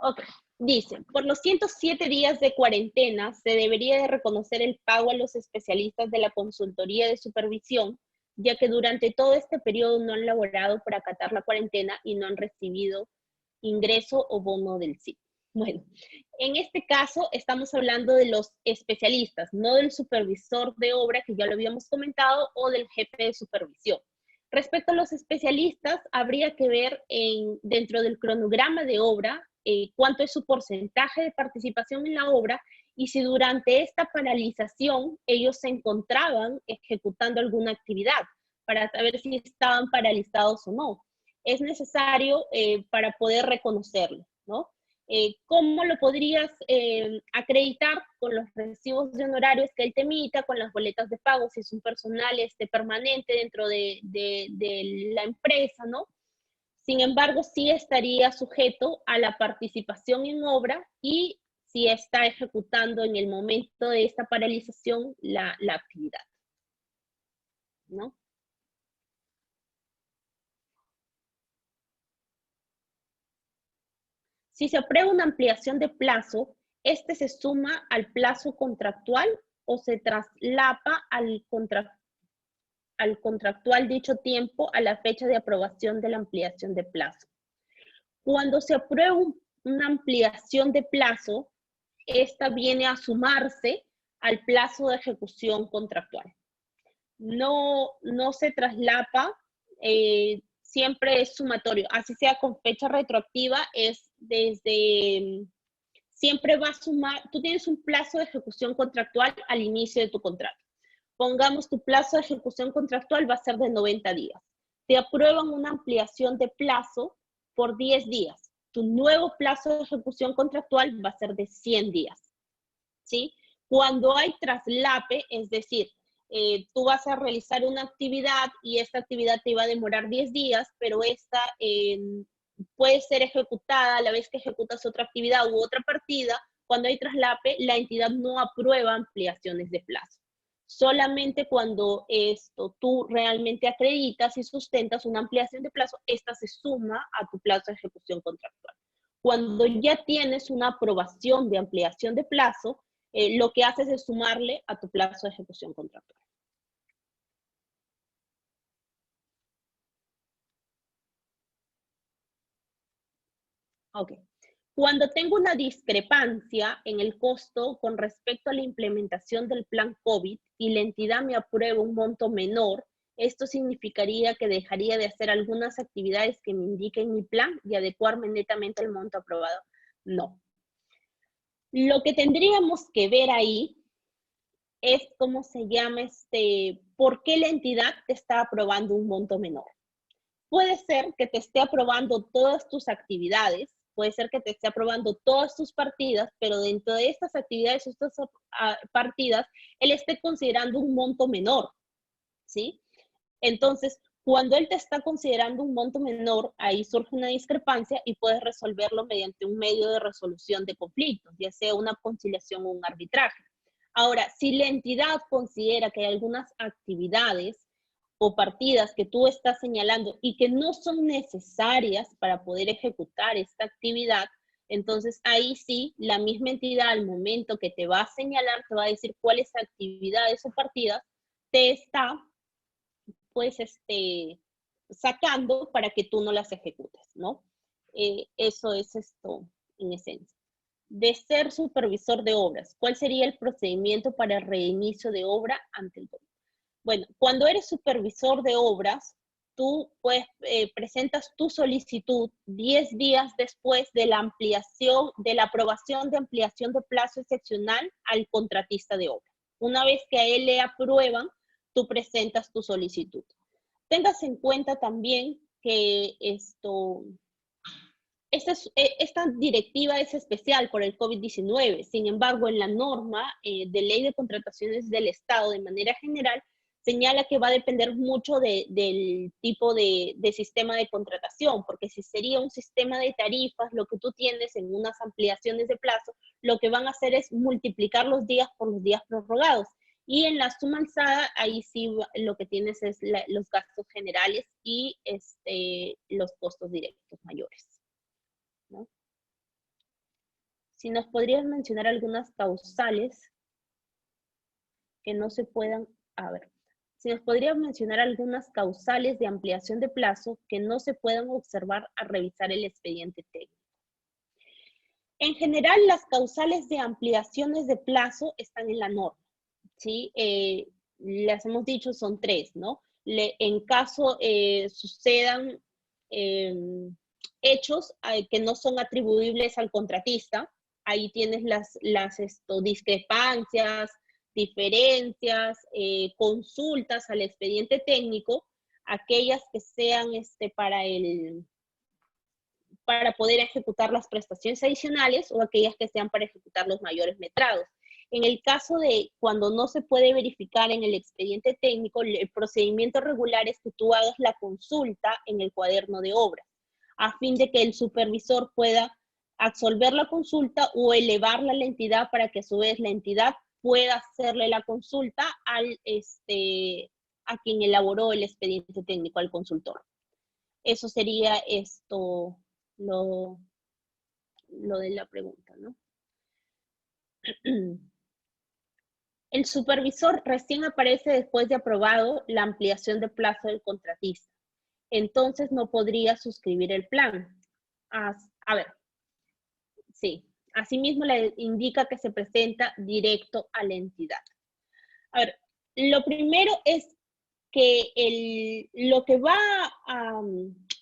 A: Ok, dice, por los 107 días de cuarentena se debería de reconocer el pago a los especialistas de la consultoría de supervisión, ya que durante todo este periodo no han laborado por acatar la cuarentena y no han recibido ingreso o bono del SIC. Bueno, en este caso estamos hablando de los especialistas, no del supervisor de obra, que ya lo habíamos comentado, o del jefe de supervisión. Respecto a los especialistas, habría que ver dentro del cronograma de obra cuánto es su porcentaje de participación en la obra y si durante esta paralización ellos se encontraban ejecutando alguna actividad para saber si estaban paralizados o no. Es necesario para poder reconocerlo, ¿no? ¿Cómo lo podrías acreditar? Con los recibos de honorarios que él te emita, con las boletas de pago, si es un personal permanente dentro de la empresa, ¿no? Sin embargo, sí estaría sujeto a la participación en obra y si está ejecutando en el momento de esta paralización la actividad, ¿no? Si se aprueba una ampliación de plazo, este se suma al plazo contractual o se traslapa al contractual dicho tiempo a la fecha de aprobación de la ampliación de plazo. Cuando se aprueba una ampliación de plazo, esta viene a sumarse al plazo de ejecución contractual. No se traslapa, siempre es sumatorio, así sea con fecha retroactiva, es desde, siempre va a sumar, tú tienes un plazo de ejecución contractual al inicio de tu contrato. Pongamos tu plazo de ejecución contractual va a ser de 90 días. Te aprueban una ampliación de plazo por 10 días. Tu nuevo plazo de ejecución contractual va a ser de 100 días. ¿Sí? Cuando hay traslape, es decir, tú vas a realizar una actividad y esta actividad te va a demorar 10 días, pero esta puede ser ejecutada a la vez que ejecutas otra actividad u otra partida. Cuando hay traslape, la entidad no aprueba ampliaciones de plazo. Solamente cuando tú realmente acreditas y sustentas una ampliación de plazo, esta se suma a tu plazo de ejecución contractual. Cuando ya tienes una aprobación de ampliación de plazo, lo que haces es sumarle a tu plazo de ejecución contractual. Ok. Cuando tengo una discrepancia en el costo con respecto a la implementación del plan COVID y la entidad me aprueba un monto menor, esto significaría que dejaría de hacer algunas actividades que me indiquen mi plan y adecuarme netamente al monto aprobado. No. Lo que tendríamos que ver ahí es cómo se llama por qué la entidad te está aprobando un monto menor. Puede ser que te esté aprobando todas tus actividades, puede ser que te esté aprobando todas tus partidas, pero dentro de estas actividades, estas partidas, él esté considerando un monto menor, ¿sí? Entonces, cuando él te está considerando un monto menor, ahí surge una discrepancia y puedes resolverlo mediante un medio de resolución de conflictos, ya sea una conciliación o un arbitraje. Ahora, si la entidad considera que hay algunas actividades o partidas que tú estás señalando y que no son necesarias para poder ejecutar esta actividad, entonces ahí sí, la misma entidad al momento que te va a señalar, te va a decir cuáles actividades o partidas te está, pues, sacando para que tú no las ejecutes, ¿no? Eso es esto en esencia. De ser supervisor de obras, ¿cuál sería el procedimiento para el reinicio de obra ante el gobierno? Bueno, cuando eres supervisor de obras, tú pues, presentas tu solicitud 10 días después de la ampliación, de la aprobación de ampliación de plazo excepcional al contratista de obra. Una vez que a él le aprueban, tú presentas tu solicitud. Tengas en cuenta también que esta directiva es especial por el COVID-19. Sin embargo, en la norma de ley de contrataciones del Estado, de manera general, señala que va a depender mucho del tipo de sistema de contratación, porque si sería un sistema de tarifas, lo que tú tienes en unas ampliaciones de plazo, lo que van a hacer es multiplicar los días por los días prorrogados. Y en la suma alzada, ahí sí lo que tienes es los gastos generales y los costos directos mayores, ¿no? Si nos podrías mencionar algunas causales que no se puedan, a ver, si nos podrías mencionar algunas causales de ampliación de plazo que no se puedan observar al revisar el expediente técnico. En general, las causales de ampliaciones de plazo están en la norma, ¿sí? Les hemos dicho, son 3, ¿no? En caso sucedan hechos que no son atribuibles al contratista, ahí tienes las discrepancias, diferencias, consultas al expediente técnico, aquellas que sean para poder ejecutar las prestaciones adicionales o aquellas que sean para ejecutar los mayores metrados. En el caso de cuando no se puede verificar en el expediente técnico, el procedimiento regular es que tú hagas la consulta en el cuaderno de obras, a fin de que el supervisor pueda absolver la consulta o elevarla a la entidad para que a su vez la entidad pueda hacerle la consulta a quien elaboró el expediente técnico, al consultor. Eso sería lo de la pregunta, ¿no? El supervisor recién aparece después de aprobado la ampliación de plazo del contratista. Entonces no podría suscribir el plan. A ver, sí, Asimismo, le indica que se presenta directo a la entidad. A ver, lo primero es que lo que va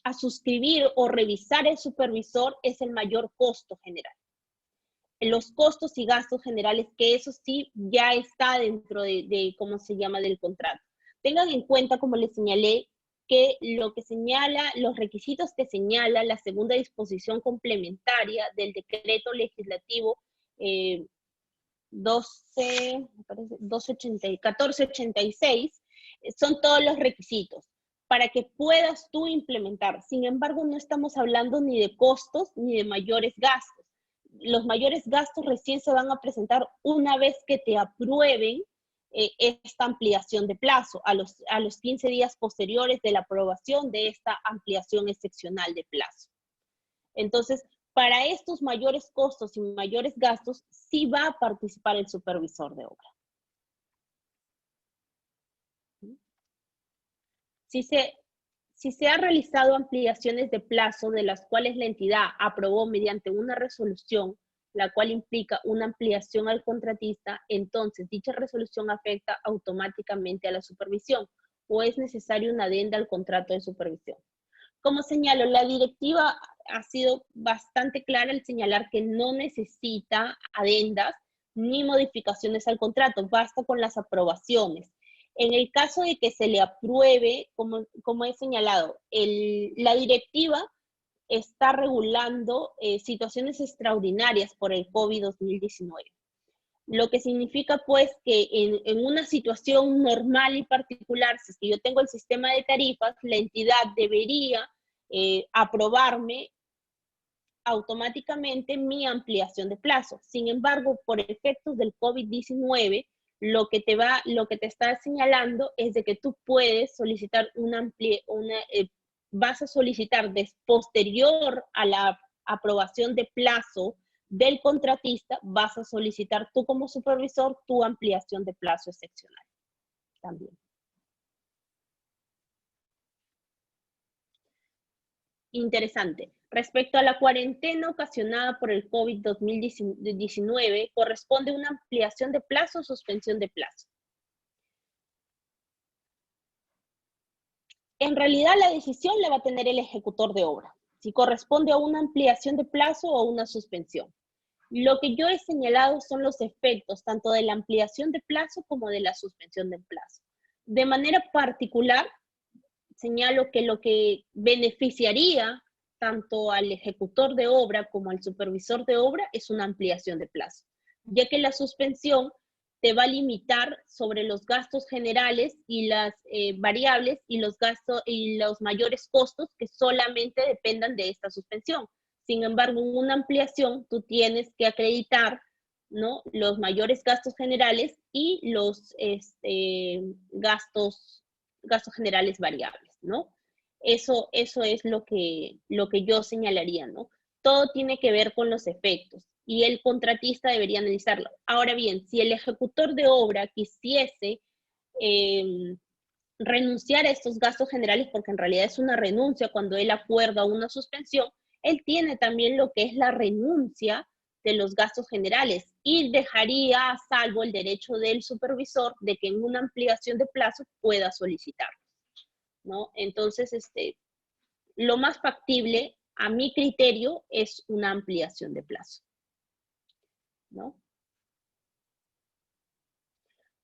A: a suscribir o revisar el supervisor es el mayor costo general. Los costos y gastos generales, que eso sí ya está dentro de ¿cómo se llama?, del contrato. Tengan en cuenta, como les señalé, que lo que señala, los requisitos que señala la segunda disposición complementaria del decreto legislativo 1486, son todos los requisitos para que puedas tú implementar. Sin embargo, no estamos hablando ni de costos ni de mayores gastos. Los mayores gastos recién se van a presentar una vez que te aprueben esta ampliación de plazo, a los 15 días posteriores de la aprobación de esta ampliación excepcional de plazo. Entonces, para estos mayores costos y mayores gastos, sí va a participar el supervisor de obra. Si se ha realizado ampliaciones de plazo de las cuales la entidad aprobó mediante una resolución, la cual implica una ampliación al contratista, entonces dicha resolución afecta automáticamente a la supervisión o es necesario una adenda al contrato de supervisión. Como señalo, la directiva ha sido bastante clara al señalar que no necesita adendas ni modificaciones al contrato, basta con las aprobaciones. En el caso de que se le apruebe, como he señalado, la directiva está regulando situaciones extraordinarias por el COVID-2019. Lo que significa, pues, que en una situación normal y particular, si es que yo tengo el sistema de tarifas, la entidad debería aprobarme automáticamente mi ampliación de plazo. Sin embargo, por efectos del COVID-19, lo que te está señalando es de que tú puedes solicitar vas a solicitar posterior a la aprobación de plazo del contratista, vas a solicitar tú como supervisor tu ampliación de plazo excepcional también. Interesante. Respecto a la cuarentena ocasionada por el COVID-2019, corresponde una ampliación de plazo o suspensión de plazo. En realidad, la decisión la va a tener el ejecutor de obra, si corresponde a una ampliación de plazo o una suspensión. Lo que yo he señalado son los efectos tanto de la ampliación de plazo como de la suspensión de plazo. De manera particular, señalo que lo que beneficiaría tanto al ejecutor de obra como al supervisor de obra es una ampliación de plazo, ya que la suspensión te va a limitar sobre los gastos generales y las variables y los gastos y los mayores costos que solamente dependan de esta suspensión. Sin embargo, en una ampliación tú tienes que acreditar, ¿no?, los mayores gastos generales y los gastos generales variables, ¿no? Eso es lo que yo señalaría, ¿no? Todo tiene que ver con los efectos y el contratista debería analizarlo. Ahora bien, si el ejecutor de obra quisiese renunciar a estos gastos generales, porque en realidad es una renuncia cuando él acuerda una suspensión, él tiene también lo que es la renuncia de los gastos generales y dejaría a salvo el derecho del supervisor de que en una ampliación de plazo pueda solicitarlo, ¿no? Entonces, lo más factible, a mi criterio, es una ampliación de plazo, ¿no?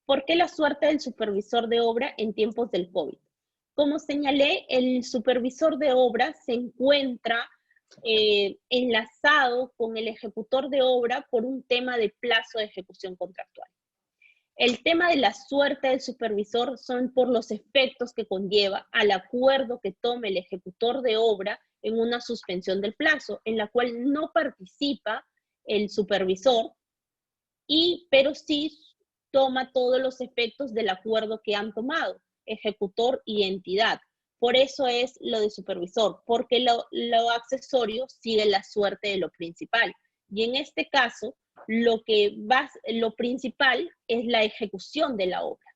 A: ¿Por qué la suerte del supervisor de obra en tiempos del COVID? Como señalé, el supervisor de obra se encuentra enlazado con el ejecutor de obra por un tema de plazo de ejecución contractual. El tema de la suerte del supervisor son por los efectos que conlleva al acuerdo que tome el ejecutor de obra en una suspensión del plazo, en la cual no participa el supervisor, pero sí toma todos los efectos del acuerdo que han tomado, ejecutor y entidad. Por eso es lo de supervisor, porque lo accesorio sigue la suerte de lo principal. Y en este caso, lo principal es la ejecución de la obra,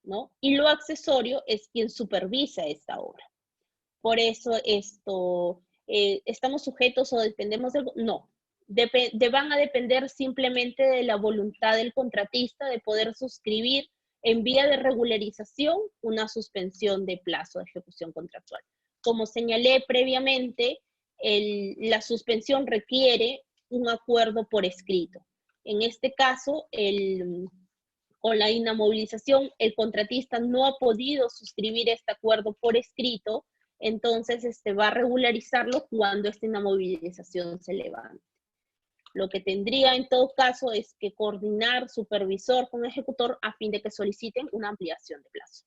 A: ¿no? Y lo accesorio es quien supervisa esta obra. Por eso ¿estamos sujetos o dependemos de algo? No. van a depender simplemente de la voluntad del contratista de poder suscribir en vía de regularización una suspensión de plazo de ejecución contractual. Como señalé previamente, la suspensión requiere un acuerdo por escrito. En este caso, con la inamovilización, el contratista no ha podido suscribir este acuerdo por escrito, entonces va a regularizarlo cuando esta inamovilización se levante. Lo que tendría en todo caso es que coordinar supervisor con ejecutor a fin de que soliciten una ampliación de plazo.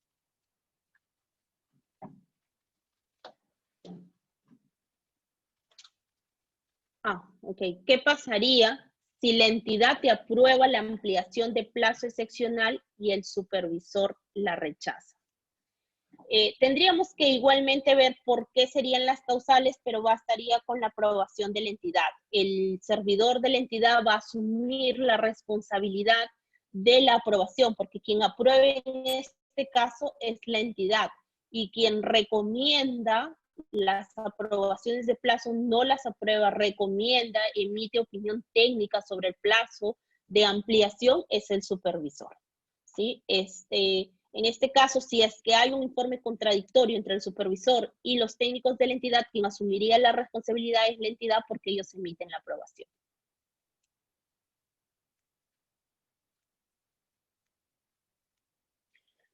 A: Ok. ¿Qué pasaría si la entidad te aprueba la ampliación de plazo excepcional y el supervisor la rechaza? Tendríamos que igualmente ver por qué serían las causales, pero bastaría con la aprobación de la entidad. El servidor de la entidad va a asumir la responsabilidad de la aprobación, porque quien apruebe en este caso es la entidad, y quien recomienda las aprobaciones de plazo no las aprueba, recomienda, emite opinión técnica sobre el plazo de ampliación, es el supervisor, ¿sí? En este caso, si es que hay un informe contradictorio entre el supervisor y los técnicos de la entidad, quien asumiría la responsabilidad es la entidad porque ellos emiten la aprobación.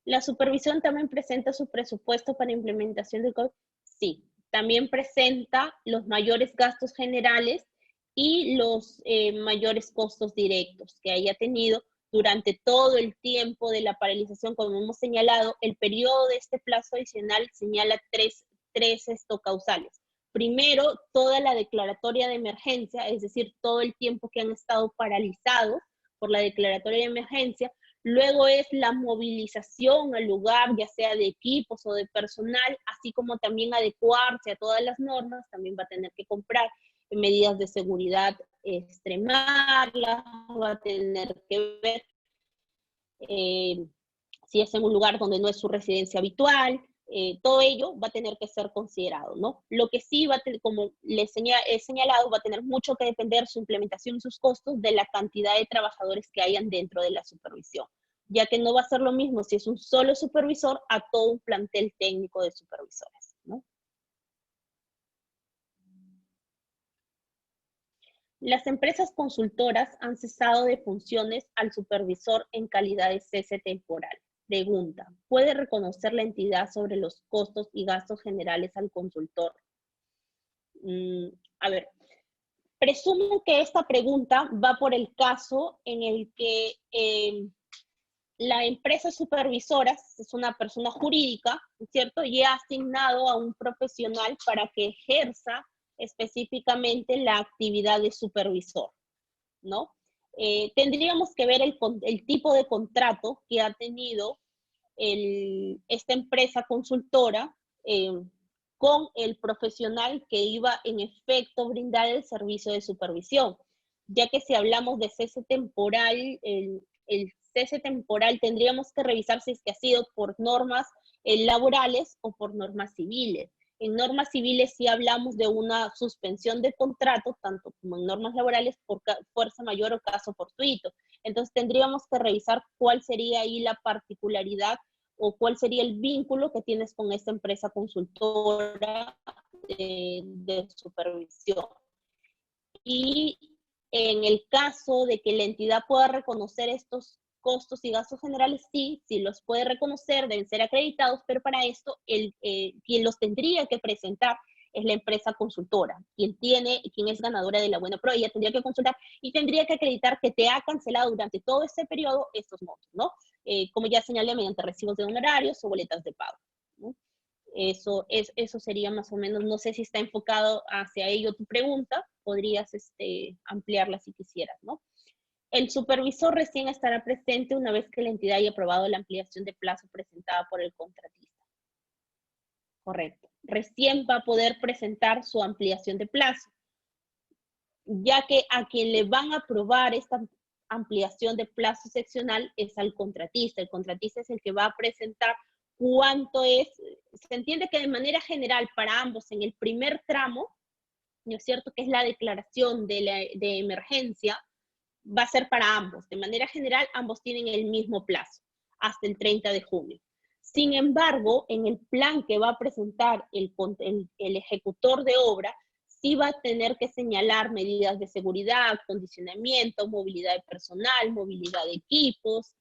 A: ¿La supervisión también presenta su presupuesto para implementación del código? Sí, también presenta los mayores gastos generales y los mayores costos directos que haya tenido durante todo el tiempo de la paralización. Como hemos señalado, el periodo de este plazo adicional señala tres causales. Primero, toda la declaratoria de emergencia, es decir, todo el tiempo que han estado paralizados por la declaratoria de emergencia. Luego es la movilización al lugar, ya sea de equipos o de personal, así como también adecuarse a todas las normas. También va a tener que comprar medidas de seguridad, extremarlas, va a tener que ver si es en un lugar donde no es su residencia habitual. Todo ello va a tener que ser considerado, ¿no? Lo que sí va a tener, como les he señalado, va a tener mucho que depender su implementación y sus costos de la cantidad de trabajadores que hayan dentro de la supervisión, ya que no va a ser lo mismo si es un solo supervisor a todo un plantel técnico de supervisores, ¿no? Las empresas consultoras han cesado de funciones al supervisor en calidad de cese temporal. Pregunta, ¿puede reconocer la entidad sobre los costos y gastos generales al consultor? A ver, presumo que esta pregunta va por el caso en el que la empresa supervisora es una persona jurídica, ¿cierto? Y ha asignado a un profesional para que ejerza específicamente la actividad de supervisor, ¿no? Tendríamos que ver el tipo de contrato que ha tenido esta empresa consultora con el profesional que iba en efecto a brindar el servicio de supervisión, ya que si hablamos de cese temporal, el cese temporal tendríamos que revisar si es que ha sido por normas laborales o por normas civiles. En normas civiles sí hablamos de una suspensión de contrato, tanto como en normas laborales, por fuerza mayor o caso fortuito. Entonces tendríamos que revisar cuál sería ahí la particularidad o cuál sería el vínculo que tienes con esta empresa consultora de supervisión. Y en el caso de que la entidad pueda reconocer estos costos y gastos generales, sí los puede reconocer, deben ser acreditados, pero para esto quien los tendría que presentar es la empresa consultora, quien es ganadora de la buena prueba. Ella tendría que consultar y tendría que acreditar que te ha cancelado durante todo ese periodo estos montos, ¿no? Como ya señalé, mediante recibos de honorarios o boletas de pago, ¿no? Eso sería más o menos, no sé si está enfocado hacia ello tu pregunta, podrías ampliarla si quisieras, ¿no? El supervisor recién estará presente una vez que la entidad haya aprobado la ampliación de plazo presentada por el contratista. Correcto. Recién va a poder presentar su ampliación de plazo, ya que a quien le van a aprobar esta ampliación de plazo seccional es al contratista. El contratista es el que va a presentar cuánto es. Se entiende que de manera general para ambos en el primer tramo ¿no es cierto?, que es la declaración de emergencia, va a ser para ambos. De manera general, ambos tienen el mismo plazo, hasta el 30 de junio. Sin embargo, en el plan que va a presentar el ejecutor de obra, sí va a tener que señalar medidas de seguridad, condicionamiento, movilidad de personal, movilidad de equipos,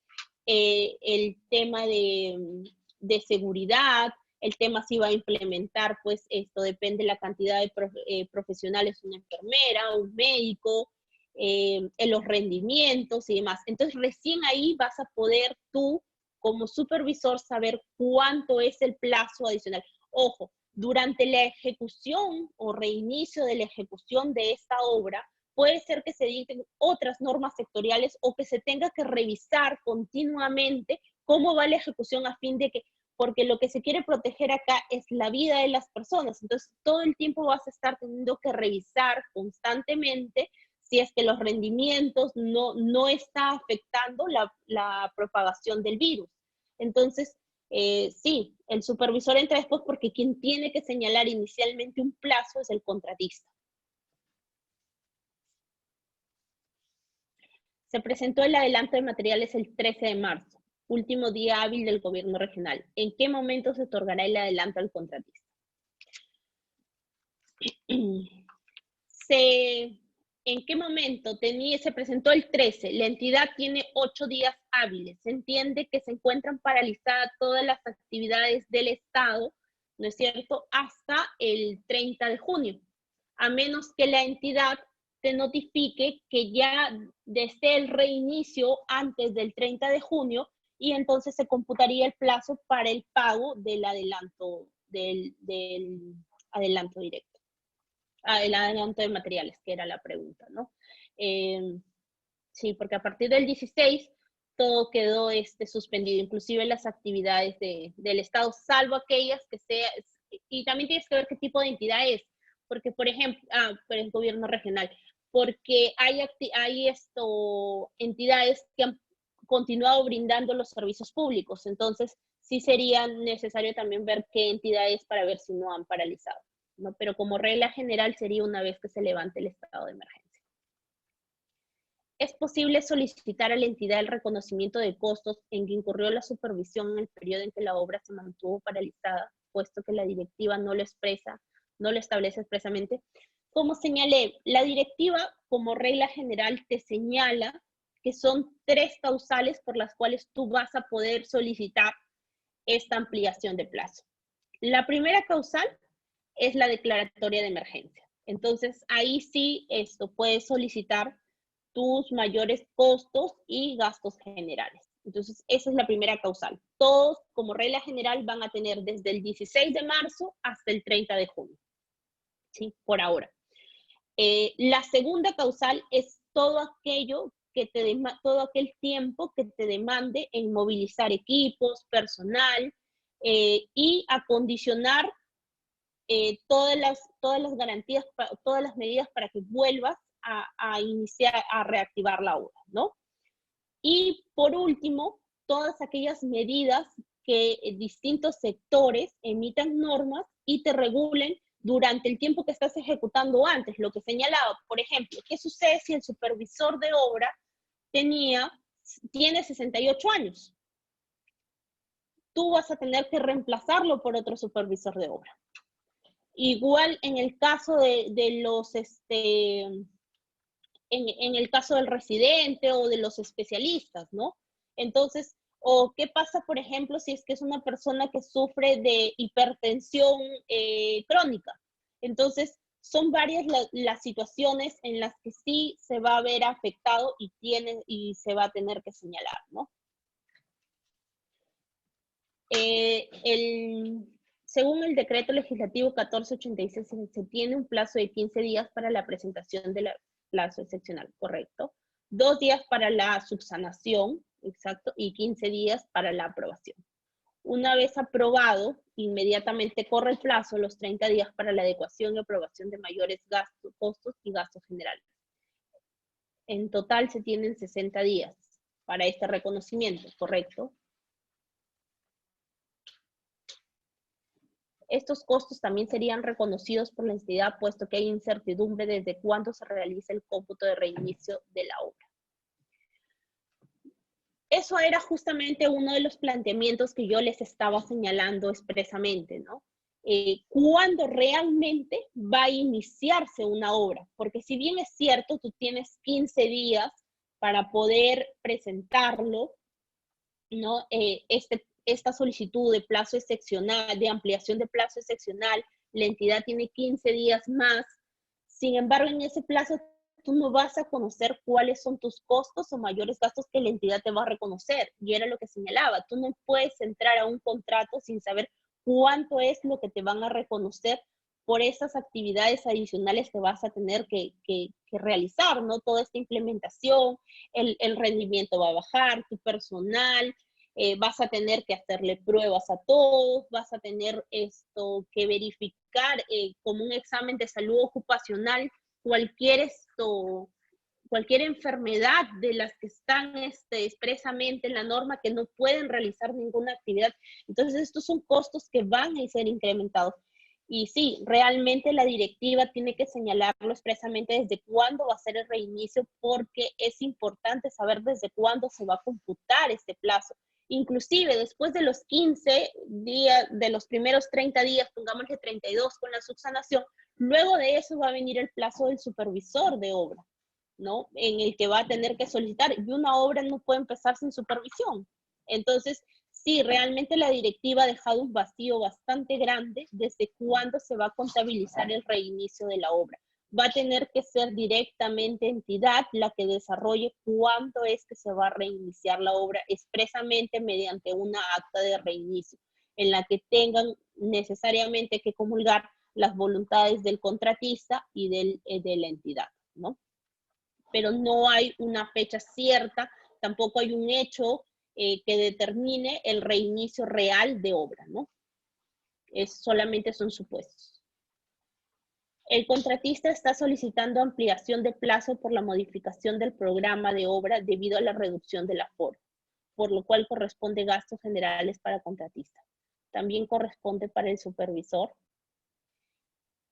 A: el tema de seguridad, el tema si va a implementar, pues esto depende de la cantidad de profesionales, una enfermera, un médico, en los rendimientos y demás. Entonces recién ahí vas a poder tú, como supervisor, saber cuánto es el plazo adicional. Ojo, durante la ejecución o reinicio de la ejecución de esta obra, puede ser que se dicten otras normas sectoriales o que se tenga que revisar continuamente cómo va la ejecución a fin de que, porque lo que se quiere proteger acá es la vida de las personas. Entonces, todo el tiempo vas a estar teniendo que revisar constantemente si es que los rendimientos no está afectando la propagación del virus. Entonces, sí, el supervisor entra después porque quien tiene que señalar inicialmente un plazo es el contratista. Se presentó el adelanto de materiales el 13 de marzo, último día hábil del gobierno regional. ¿En qué momento se otorgará el adelanto al contratista? ¿En qué momento se presentó el 13? La entidad tiene 8 días hábiles. Se entiende que se encuentran paralizadas todas las actividades del Estado, ¿no es cierto?, hasta el 30 de junio, a menos que la entidad te notifique que ya desde el reinicio antes del 30 de junio y entonces se computaría el plazo para el pago del adelanto, del adelanto directo. El adelanto de materiales, que era la pregunta, ¿no? Sí, porque a partir del 16 todo quedó suspendido, inclusive las actividades del Estado, salvo aquellas que sea, y también tienes que ver qué tipo de entidad es, porque por ejemplo, por el gobierno regional, porque hay entidades que han continuado brindando los servicios públicos, entonces sí sería necesario también ver qué entidad es para ver si no han paralizado, ¿no? Pero como regla general sería una vez que se levante el estado de emergencia. ¿Es posible solicitar a la entidad el reconocimiento de costos en que incurrió la supervisión en el periodo en que la obra se mantuvo paralizada, puesto que la directiva no lo establece expresamente? Como señalé, la directiva, como regla general, te señala que son 3 causales por las cuales tú vas a poder solicitar esta ampliación de plazo. La primera causal es la declaratoria de emergencia. Entonces, ahí sí puedes solicitar tus mayores costos y gastos generales. Entonces, esa es la primera causal. Todos, como regla general, van a tener desde el 16 de marzo hasta el 30 de junio. ¿Sí? Por ahora. La segunda causal es todo aquello todo aquel tiempo que te demande en movilizar equipos, personal, y acondicionar todas las garantías, todas las medidas para que vuelvas a iniciar, a reactivar la obra, ¿no? Y por último, todas aquellas medidas que distintos sectores emitan normas y te regulen durante el tiempo que estás ejecutando antes, lo que señalaba, por ejemplo, ¿qué sucede si el supervisor de obra tiene 68 años? Tú vas a tener que reemplazarlo por otro supervisor de obra. Igual en el caso de los, en el caso del residente o de los especialistas, ¿no? Entonces, o qué pasa, por ejemplo, si es que es una persona que sufre de hipertensión crónica. Entonces, son varias las situaciones en las que sí se va a ver afectado y se va a tener que señalar, ¿no? Según el decreto legislativo 1486, se tiene un plazo de 15 días para la presentación del plazo excepcional, correcto. 2 días para la subsanación, exacto, y 15 días para la aprobación. Una vez aprobado, inmediatamente corre el plazo, los 30 días para la adecuación y aprobación de mayores gastos, costos y gastos generales. En total se tienen 60 días para este reconocimiento, correcto. Estos costos también serían reconocidos por la entidad, puesto que hay incertidumbre desde cuándo se realiza el cómputo de reinicio de la obra. Eso era justamente uno de los planteamientos que yo les estaba señalando expresamente, ¿no? ¿Cuándo realmente va a iniciarse una obra? Porque si bien es cierto, tú tienes 15 días para poder presentarlo, ¿no? Esta solicitud de plazo excepcional, de ampliación de plazo excepcional, la entidad tiene 15 días más. Sin embargo, en ese plazo tú no vas a conocer cuáles son tus costos o mayores gastos que la entidad te va a reconocer. Y era lo que señalaba, tú no puedes entrar a un contrato sin saber cuánto es lo que te van a reconocer por esas actividades adicionales que vas a tener que realizar, ¿no? Toda esta implementación, el rendimiento va a bajar, tu personal, vas a tener que hacerle pruebas a todos, vas a tener que verificar como un examen de salud ocupacional cualquier enfermedad de las que están expresamente en la norma que no pueden realizar ninguna actividad. Entonces, estos son costos que van a ser incrementados. Y sí, realmente la directiva tiene que señalarlo expresamente desde cuándo va a ser el reinicio, porque es importante saber desde cuándo se va a computar este plazo. Inclusive después de los 15 días, de los primeros 30 días, pongámosle 32 con la subsanación, luego de eso va a venir el plazo del supervisor de obra, ¿no? En el que va a tener que solicitar, y una obra no puede empezar sin supervisión. Entonces, sí, realmente la directiva ha dejado un vacío bastante grande desde cuándo se va a contabilizar el reinicio de la obra. Va a tener que ser directamente entidad la que desarrolle cuándo es que se va a reiniciar la obra expresamente mediante una acta de reinicio, en la que tengan necesariamente que comulgar las voluntades del contratista y de la entidad, ¿no? Pero no hay una fecha cierta, tampoco hay un hecho que determine el reinicio real de obra, ¿no? Solamente son supuestos. El contratista está solicitando ampliación de plazo por la modificación del programa de obra debido a la reducción del aforo, por lo cual corresponde gastos generales para contratista. También corresponde para el supervisor.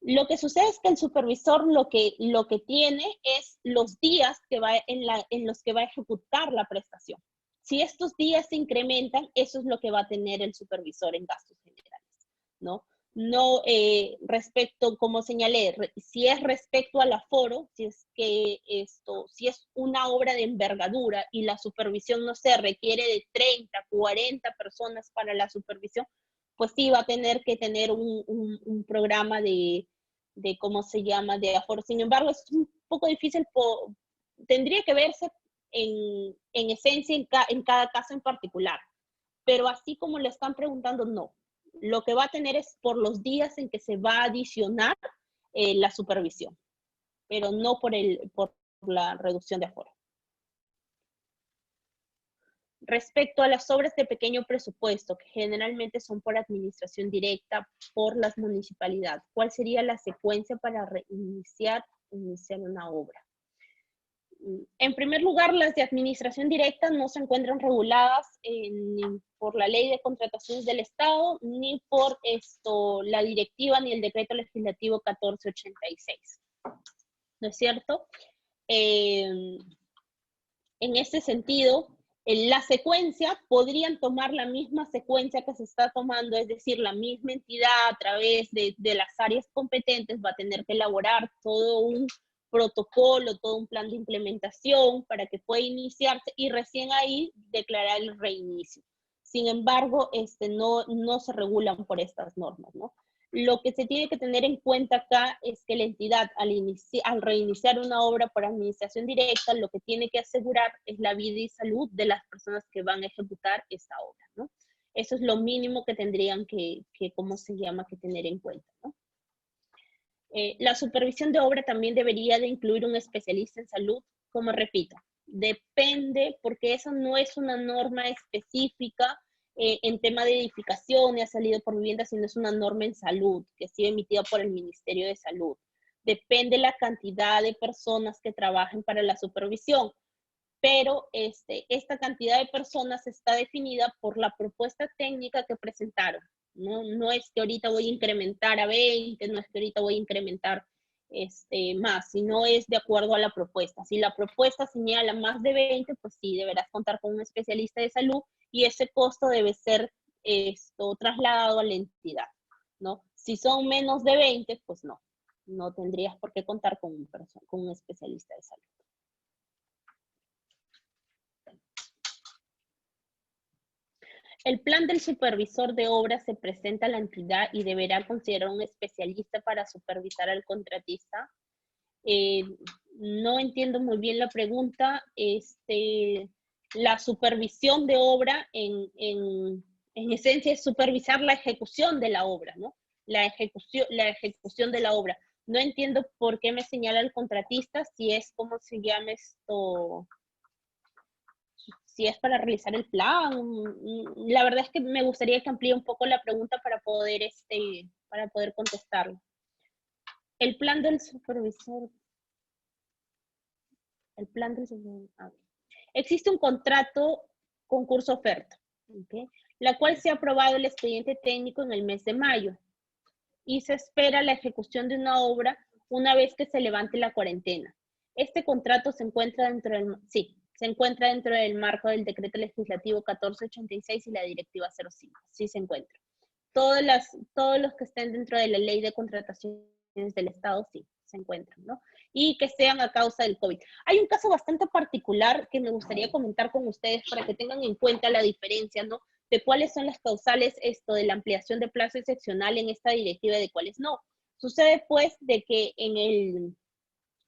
A: Lo que sucede es que el supervisor lo que tiene es los días que en los que va a ejecutar la prestación. Si estos días se incrementan, eso es lo que va a tener el supervisor en gastos generales, ¿no? No respecto, como señalé, si es respecto al aforo, si es una obra de envergadura y la supervisión, no sé, requiere de 30, 40 personas para la supervisión, pues sí va a tener que tener un programa de cómo se llama, de aforo. Sin embargo, es un poco difícil, tendría que verse en esencia en cada caso en particular. Pero así como le están preguntando, no. Lo que va a tener es por los días en que se va a adicionar la supervisión, pero no por la reducción de aforo. Respecto a las obras de pequeño presupuesto, que generalmente son por administración directa por las municipalidades, ¿cuál sería la secuencia para iniciar una obra? En primer lugar, las de administración directa no se encuentran reguladas ni por la Ley de Contrataciones del Estado, ni por la directiva, ni el decreto legislativo 1486. ¿No es cierto? En este sentido, la secuencia, podrían tomar la misma secuencia que se está tomando, es decir, la misma entidad a través de las áreas competentes va a tener que elaborar todo un protocolo, todo un plan de implementación para que pueda iniciarse y recién ahí declarar el reinicio. Sin embargo, no se regulan por estas normas, ¿no? Lo que se tiene que tener en cuenta acá es que la entidad, al reiniciar una obra por administración directa, lo que tiene que asegurar es la vida y salud de las personas que van a ejecutar esta obra, ¿no? Eso es lo mínimo que tendrían que tener en cuenta, ¿no? La supervisión de obra también debería de incluir un especialista en salud, como repito, depende, porque eso no es una norma específica en tema de edificación, ha salido por vivienda, sino es una norma en salud, que ha sido emitida por el Ministerio de Salud. Depende la cantidad de personas que trabajen para la supervisión, pero esta cantidad de personas está definida por la propuesta técnica que presentaron. No es que ahorita voy a incrementar a 20, no es que ahorita voy a incrementar más, sino es de acuerdo a la propuesta. Si la propuesta señala más de 20, pues sí, deberás contar con un especialista de salud y ese costo debe ser trasladado a la entidad, ¿no? Si son menos de 20, pues no tendrías por qué contar con un especialista de salud. El plan del supervisor de obras se presenta a la entidad y deberá considerar un especialista para supervisar al contratista. No entiendo muy bien la pregunta. La supervisión de obra en esencia es supervisar la ejecución de la obra, ¿no? La ejecución de la obra. No entiendo por qué me señala el contratista si es como se llama esto, si es para realizar el plan. La verdad es que me gustaría que amplíe un poco la pregunta para poder contestarlo. El plan del supervisor. El plan del supervisor. Existe un contrato concurso-oferta, ¿okay? La cual se ha aprobado el expediente técnico en el mes de mayo y se espera la ejecución de una obra una vez que se levante la cuarentena. Este contrato se encuentra dentro del marco del decreto legislativo 1486 y la directiva 05. Sí se encuentra. Todos los que estén dentro de la ley de contrataciones del Estado, sí, se encuentran, ¿no? Y que sean a causa del COVID. Hay un caso bastante particular que me gustaría comentar con ustedes para que tengan en cuenta la diferencia, ¿no? De cuáles son las causales de la ampliación de plazo excepcional en esta directiva y de cuáles no. Sucede pues de que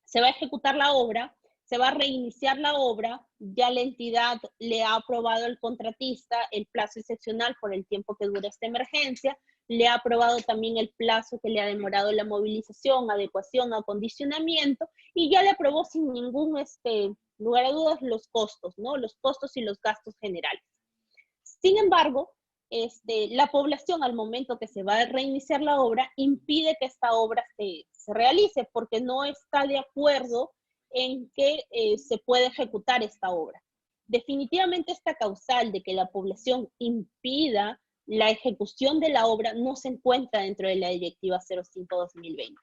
A: se va a ejecutar la obra, se va a reiniciar la obra, ya la entidad le ha aprobado al contratista el plazo excepcional por el tiempo que dura esta emergencia, le ha aprobado también el plazo que le ha demorado la movilización, adecuación, acondicionamiento, y ya le aprobó sin ningún lugar a dudas los costos, ¿no? Los costos y los gastos generales. Sin embargo, la población al momento que se va a reiniciar la obra impide que esta obra se realice porque no está de acuerdo en que se puede ejecutar esta obra. Definitivamente esta causal de que la población impida la ejecución de la obra no se encuentra dentro de la Directiva 05-2020.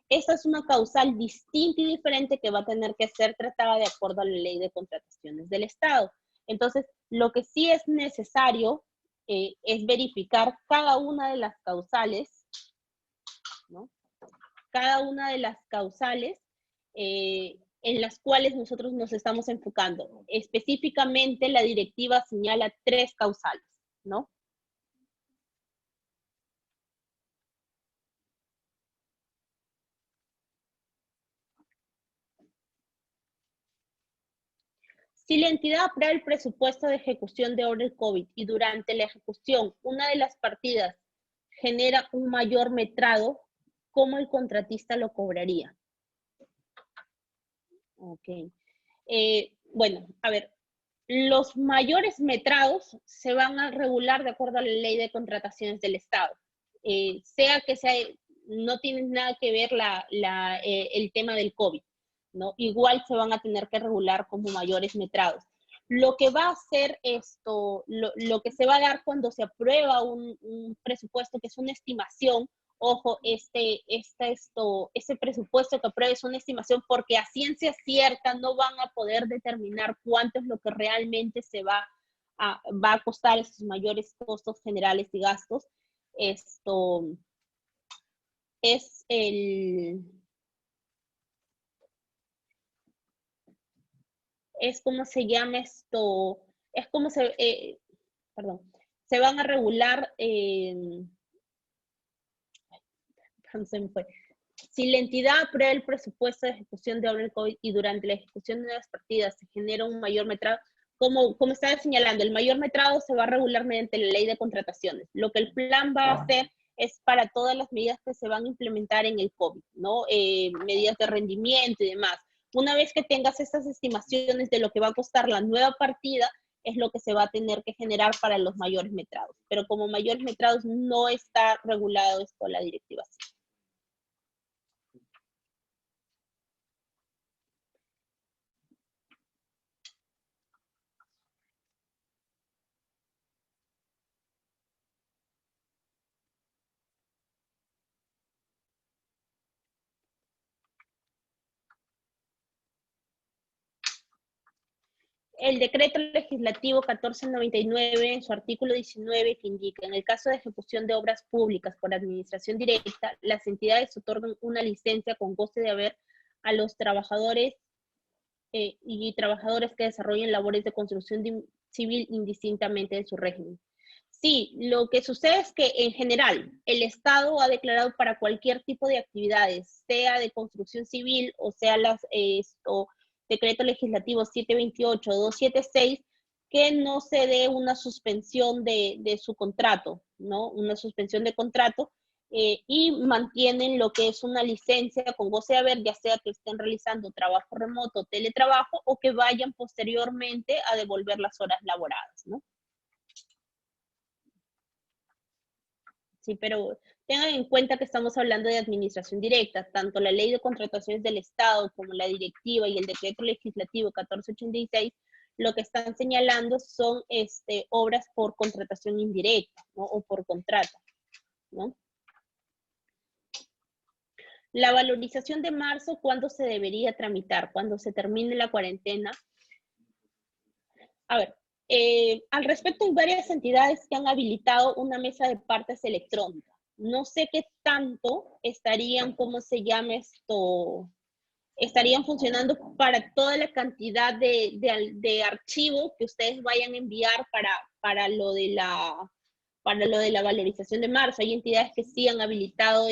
A: Esta es una causal distinta y diferente que va a tener que ser tratada de acuerdo a la Ley de Contrataciones del Estado. Entonces, lo que sí es necesario es verificar cada una de las causales, ¿no? Cada una de las causales en las cuales nosotros nos estamos enfocando. Específicamente, la directiva señala 3 causales, ¿no? Si la entidad aprueba el presupuesto de ejecución de obra del COVID y durante la ejecución una de las partidas genera un mayor metrado, ¿cómo el contratista lo cobraría? Ok. Bueno, a ver, los mayores metrados se van a regular de acuerdo a la Ley de Contrataciones del Estado. No tiene nada que ver el tema del COVID, ¿no? Igual se van a tener que regular como mayores metrados. Lo que va a hacer lo que se va a dar cuando se aprueba un presupuesto, que es una estimación, ojo, ese presupuesto que apruebe es una estimación porque a ciencia cierta no van a poder determinar cuánto es lo que realmente va a costar esos mayores costos generales y gastos. Esto es ¿cómo se llama esto? Es como perdón, se van a regular, se me fue. Si la entidad aprueba el presupuesto de ejecución de obra del COVID y durante la ejecución de las partidas se genera un mayor metrado, como estaba señalando, el mayor metrado se va a regular mediante la ley de contrataciones. Lo que el plan va a hacer es para todas las medidas que se van a implementar en el COVID, ¿no? Medidas de rendimiento y demás. Una vez que tengas estas estimaciones de lo que va a costar la nueva partida, es lo que se va a tener que generar para los mayores metrados. Pero como mayores metrados no está regulado esto la directiva. el decreto legislativo 1499 en su artículo 19 que indica, en el caso de ejecución de obras públicas por administración directa, las entidades otorgan una licencia con goce de haber a los trabajadores y trabajadores que desarrollen labores de construcción civil indistintamente de su régimen. Sí, lo que sucede es que en general el Estado ha declarado para cualquier tipo de actividades, sea de construcción civil o sea decreto legislativo 728 o 276, que no se dé una suspensión de su contrato, ¿no? Una suspensión de contrato, y mantienen lo que es una licencia con goce de haber, ya sea que estén realizando trabajo remoto, teletrabajo, o que vayan posteriormente a devolver las horas laboradas, ¿no? Sí, pero tengan en cuenta que estamos hablando de administración directa, tanto la ley de contrataciones del Estado como la directiva y el decreto legislativo 1486, lo que están señalando son obras por contratación indirecta, ¿no? O por contrato, ¿no? La valorización de marzo, ¿cuándo se debería tramitar? Cuando se termine la cuarentena. A ver, al respecto hay varias entidades que han habilitado una mesa de partes electrónica. No sé qué tanto estarían, ¿cómo se llama esto? Estarían funcionando para toda la cantidad de archivos que ustedes vayan a enviar para lo de la valorización de marzo. Hay entidades que sí han habilitado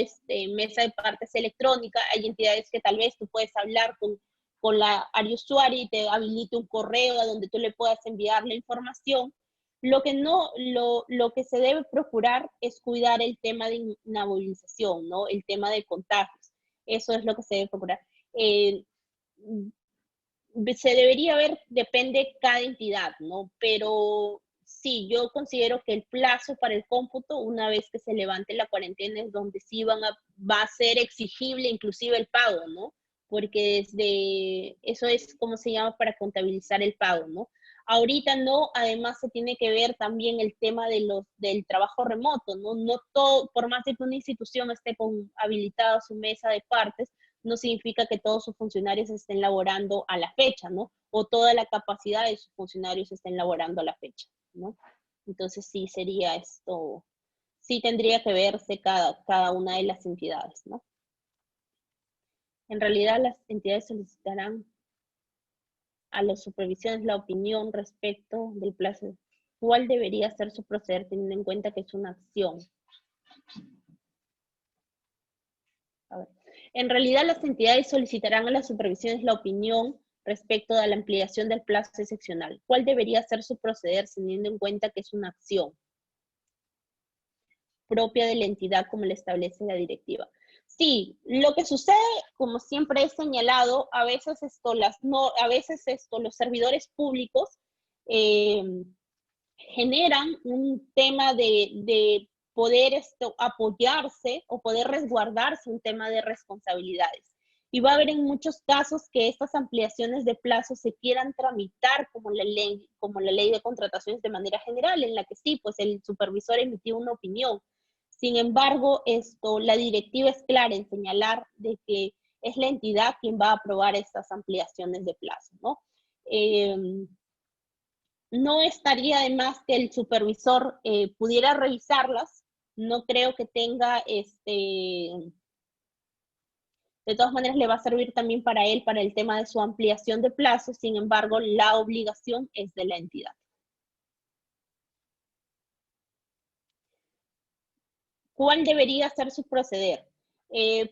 A: mesa de partes electrónica, hay entidades que tal vez tú puedes hablar con la área usuaria y te habilite un correo a donde tú le puedas enviar la información. Lo que se debe procurar es cuidar el tema de inamovilización, ¿no? El tema de contagios. Eso es lo que se debe procurar. Se debería ver, depende cada entidad, ¿no? Pero sí, yo considero que el plazo para el cómputo, una vez que se levante la cuarentena, es donde sí va a ser exigible inclusive el pago, ¿no? Porque eso es como se llama para contabilizar el pago, ¿no? Ahorita no, además se tiene que ver también el tema del trabajo remoto, ¿no? No todo, por más de que una institución esté habilitada su mesa de partes, no significa que todos sus funcionarios estén laborando a la fecha, ¿no? O toda la capacidad de sus funcionarios estén laborando a la fecha, ¿no? Entonces sí sería esto, sí tendría que verse cada una de las entidades, ¿no? En realidad las entidades solicitarán a las supervisiones la opinión respecto del plazo. ¿Cuál debería ser su proceder teniendo en cuenta que es una acción? A ver. En realidad las entidades solicitarán a las supervisiones la opinión respecto a la ampliación del plazo excepcional. ¿Cuál debería ser su proceder teniendo en cuenta que es una acción propia de la entidad como le establece la directiva? Sí, lo que sucede, como siempre he señalado, a veces los servidores públicos generan un tema de poder apoyarse o poder resguardarse un tema de responsabilidades. Y va a haber en muchos casos que estas ampliaciones de plazo se quieran tramitar como la ley de contrataciones de manera general, en la que sí, pues el supervisor emitió una opinión. Sin embargo, la directiva es clara en señalar de que es la entidad quien va a aprobar estas ampliaciones de plazo, ¿no? No estaría de más que el supervisor pudiera revisarlas. No creo que tenga, de todas maneras le va a servir también para él, para el tema de su ampliación de plazo. Sin embargo, la obligación es de la entidad. ¿Cuál debería ser su proceder?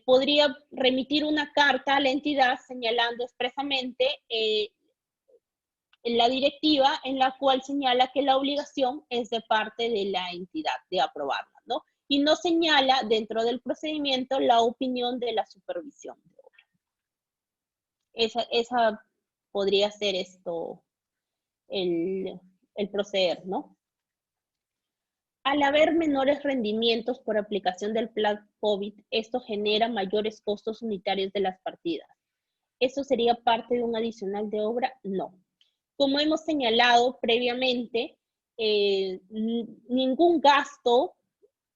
A: Podría remitir una carta a la entidad señalando expresamente en la directiva en la cual señala que la obligación es de parte de la entidad de aprobarla, ¿no? Y no señala dentro del procedimiento la opinión de la supervisión de obra. Esa podría ser el proceder, ¿no? Al haber menores rendimientos por aplicación del plan COVID, esto genera mayores costos unitarios de las partidas. ¿Eso sería parte de un adicional de obra? No. Como hemos señalado previamente, ningún gasto,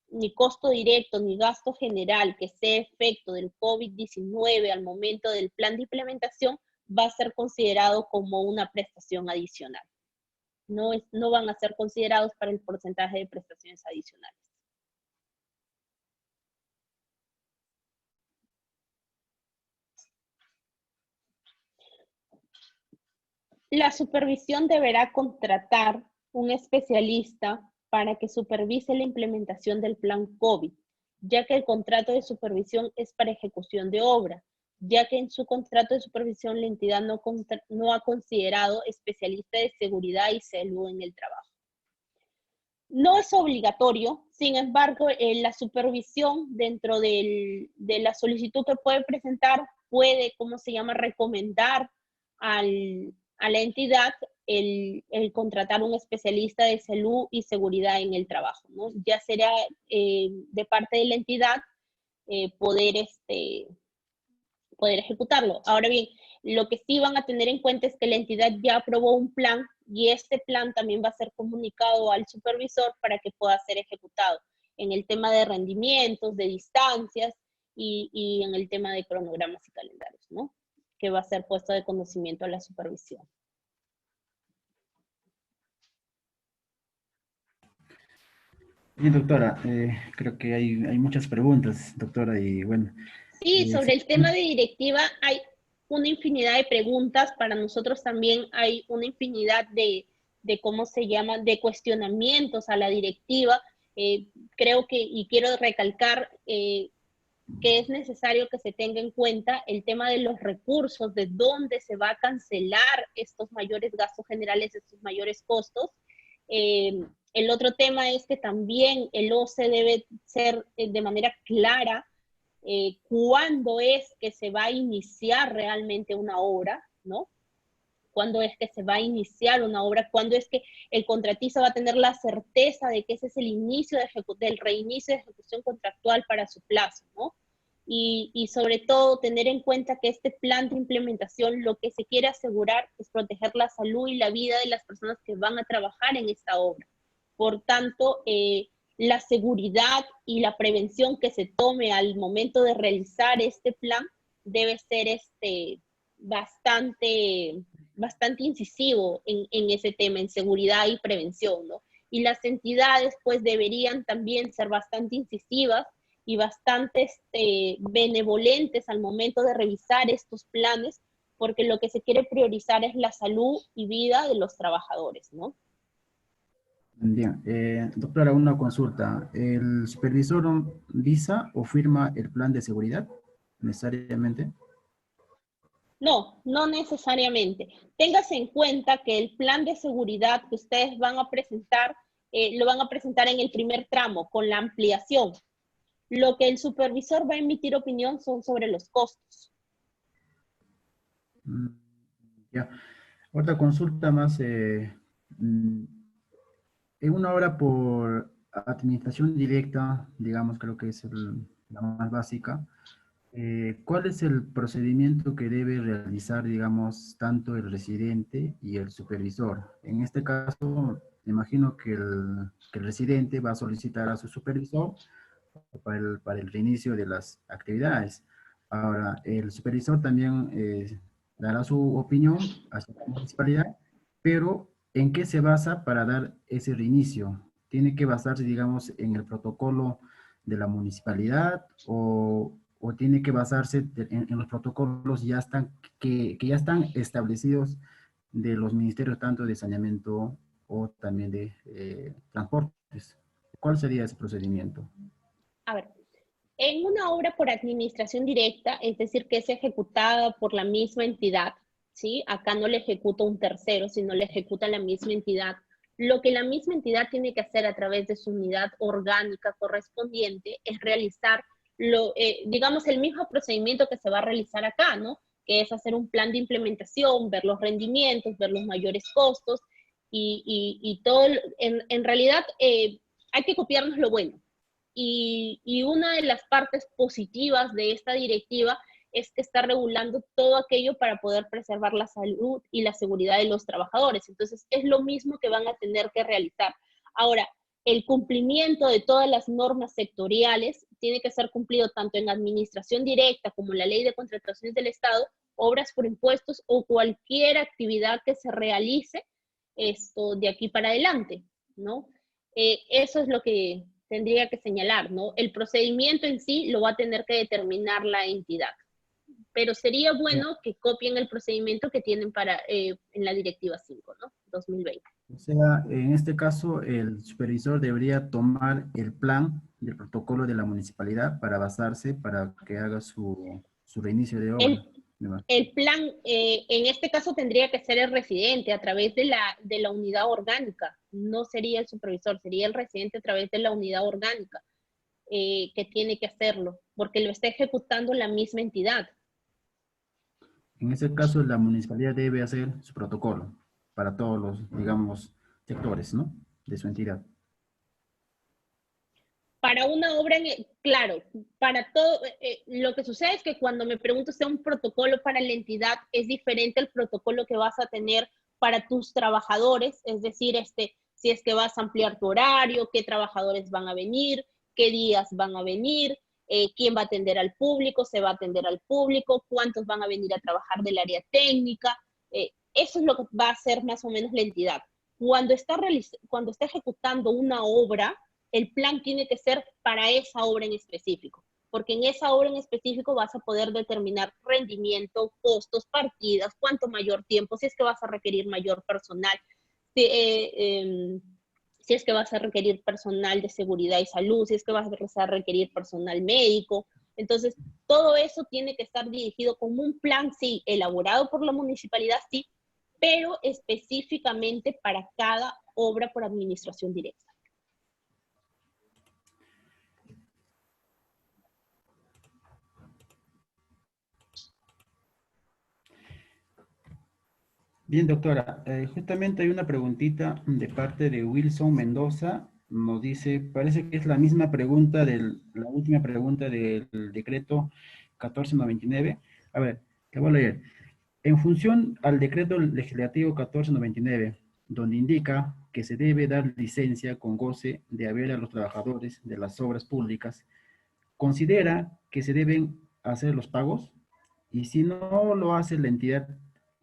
A: ni costo directo, ni gasto general que sea efecto del COVID-19 al momento del plan de implementación va a ser considerado como una prestación adicional. No van a ser considerados para el porcentaje de prestaciones adicionales. La supervisión deberá contratar un especialista para que supervise la implementación del plan COVID, ya que el contrato de supervisión es para ejecución de obra, ya que en su contrato de supervisión la entidad no ha considerado especialista de seguridad y salud en el trabajo. No es obligatorio, sin embargo, la supervisión dentro de la solicitud que puede presentar puede, ¿cómo se llama?, recomendar a la entidad el contratar un especialista de salud y seguridad en el trabajo, ¿no? Ya será de parte de la entidad poder ejecutarlo. Ahora bien, lo que sí van a tener en cuenta es que la entidad ya aprobó un plan y este plan también va a ser comunicado al supervisor para que pueda ser ejecutado en el tema de rendimientos, de distancias y en el tema de cronogramas y calendarios, ¿no? Que va a ser puesto de conocimiento a la supervisión.
B: Bien, doctora, creo que hay muchas preguntas, doctora, y bueno.
A: Sí, sobre el tema de directiva hay una infinidad de preguntas. Para nosotros también hay una infinidad de ¿cómo se llama?, de cuestionamientos a la directiva. Creo que, y quiero recalcar, que es necesario que se tenga en cuenta el tema de los recursos, de dónde se va a cancelar estos mayores gastos generales, estos mayores costos. El otro tema es que también el OCE debe ser de manera clara cuándo es que se va a iniciar realmente una obra, ¿no? Cuándo es que se va a iniciar una obra, cuándo es que el contratista va a tener la certeza de que ese es el inicio del reinicio de ejecución contractual para su plazo, ¿no? Y sobre todo tener en cuenta que este plan de implementación lo que se quiere asegurar es proteger la salud y la vida de las personas que van a trabajar en esta obra. Por tanto, la seguridad y la prevención que se tome al momento de realizar este plan debe ser bastante incisivo en ese tema, en seguridad y prevención, ¿no? Y las entidades pues deberían también ser bastante incisivas y bastante benevolentes al momento de revisar estos planes, porque lo que se quiere priorizar es la salud y vida de los trabajadores, ¿no?
B: Bien, doctora, una consulta. ¿El supervisor visa o firma el plan de seguridad necesariamente?
A: No, no necesariamente. Téngase en cuenta que el plan de seguridad que ustedes van a presentar, lo van a presentar en el primer tramo, con la ampliación. Lo que el supervisor va a emitir opinión son sobre los costos.
B: Ya. Otra consulta más. En una obra por administración directa, digamos, creo que es la más básica. ¿Cuál es el procedimiento que debe realizar, digamos, tanto el residente y el supervisor? En este caso, me imagino que el residente va a solicitar a su supervisor para el reinicio de las actividades. Ahora, el supervisor también dará su opinión hacia la municipalidad, pero ¿en qué se basa para dar ese reinicio? ¿Tiene que basarse, digamos, en el protocolo de la municipalidad o tiene que basarse en los protocolos que ya están establecidos de los ministerios tanto de saneamiento o también de transportes? ¿Cuál sería ese procedimiento?
A: A ver, en una obra por administración directa, es decir, que es ejecutada por la misma entidad, ¿sí? Acá no le ejecuta un tercero, sino le ejecuta la misma entidad. Lo que la misma entidad tiene que hacer a través de su unidad orgánica correspondiente es realizar, digamos, el mismo procedimiento que se va a realizar acá, ¿no? Que es hacer un plan de implementación, ver los rendimientos, ver los mayores costos y todo. En realidad, hay que copiarnos lo bueno. Y una de las partes positivas de esta directiva es que está regulando todo aquello para poder preservar la salud y la seguridad de los trabajadores. Entonces, es lo mismo que van a tener que realizar. Ahora, el cumplimiento de todas las normas sectoriales tiene que ser cumplido tanto en administración directa como en la ley de contrataciones del Estado, obras por impuestos o cualquier actividad que se realice de aquí para adelante, ¿no? Eso es lo que tendría que señalar, ¿no? El procedimiento en sí lo va a tener que determinar la entidad, pero sería bueno que copien el procedimiento que tienen en la Directiva 5, ¿no? 2020.
B: O sea, en este caso, el supervisor debería tomar el plan del protocolo de la municipalidad para basarse, para que haga su reinicio de obra.
A: El, el plan, en este caso, tendría que ser el residente a través de la unidad orgánica. No sería el supervisor, sería el residente a través de la unidad orgánica que tiene que hacerlo, porque lo está ejecutando la misma entidad.
B: En ese caso, la municipalidad debe hacer su protocolo para todos los, digamos, sectores, ¿no? De su entidad.
A: Para una obra, claro, para todo, lo que sucede es que cuando me pregunto si es un protocolo para la entidad, es diferente el protocolo que vas a tener para tus trabajadores, es decir, si es que vas a ampliar tu horario, qué trabajadores van a venir, qué días van a venir, quién va a atender al público, se va a atender al público, cuántos van a venir a trabajar del área técnica, eso es lo que va a hacer más o menos la entidad. Cuando está ejecutando una obra, el plan tiene que ser para esa obra en específico, porque en esa obra en específico vas a poder determinar rendimiento, costos, partidas, cuánto mayor tiempo, si es que vas a requerir mayor personal, si es que vas a requerir personal de seguridad y salud, si es que vas a requerir personal médico. Entonces, todo eso tiene que estar dirigido como un plan, sí, elaborado por la municipalidad, sí, pero específicamente para cada obra por administración directa.
B: Bien, doctora, justamente hay una preguntita de parte de Wilson Mendoza. Nos dice, parece que es la misma pregunta la última pregunta del decreto 1499. A ver, te voy a leer. En función al decreto legislativo 1499, donde indica que se debe dar licencia con goce de haber a los trabajadores de las obras públicas, ¿considera que se deben hacer los pagos? Y si no lo hace la entidad,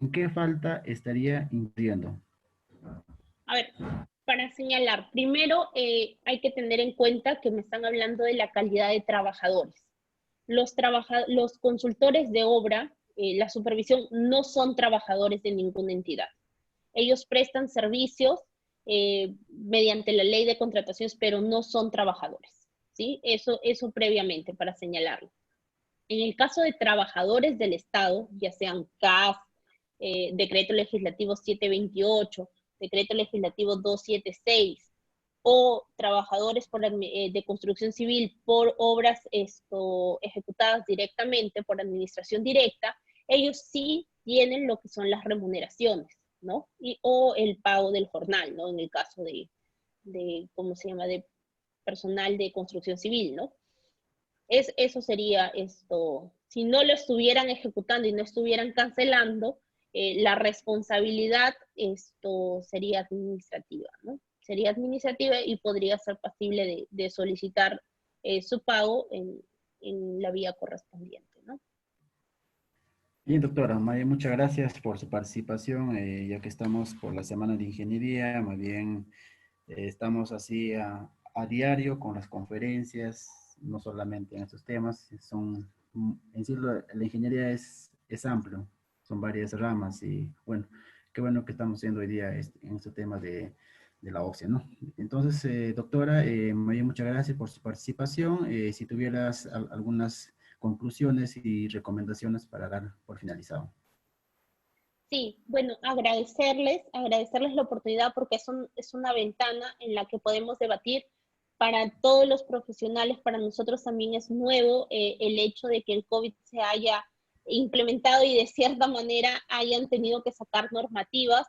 B: ¿en qué falta estaría incurriendo?
A: A ver, para señalar, primero hay que tener en cuenta que me están hablando de la calidad de trabajadores. Los consultores de obra, la supervisión, no son trabajadores de ninguna entidad. Ellos prestan servicios mediante la ley de contrataciones, pero no son trabajadores. ¿Sí? Eso previamente para señalarlo. En el caso de trabajadores del Estado, ya sean CAF, Decreto Legislativo 728, Decreto Legislativo 276, o trabajadores de construcción civil por obras ejecutadas directamente por administración directa, ellos sí tienen lo que son las remuneraciones, ¿no? O el pago del jornal, ¿no? En el caso ¿cómo se llama?, de personal de construcción civil, ¿no? Eso sería esto. Si no lo estuvieran ejecutando y no estuvieran cancelando, la responsabilidad sería administrativa, ¿no? Sería administrativa y podría ser pasible de solicitar su pago en la vía correspondiente, ¿no?
B: Bien, doctora, muchas gracias por su participación, ya que estamos por la Semana de Ingeniería, más bien estamos así a diario con las conferencias, no solamente en estos temas, en sí la ingeniería es amplio, son varias ramas y bueno, qué bueno que estamos haciendo hoy día en este tema de la OCE, ¿no? Entonces, doctora, muchas gracias por su participación. Si tuvieras algunas conclusiones y recomendaciones para dar por finalizado.
A: Sí, bueno, agradecerles la oportunidad porque es una ventana en la que podemos debatir para todos los profesionales. Para nosotros también es nuevo el hecho de que el COVID se haya implementado y de cierta manera hayan tenido que sacar normativas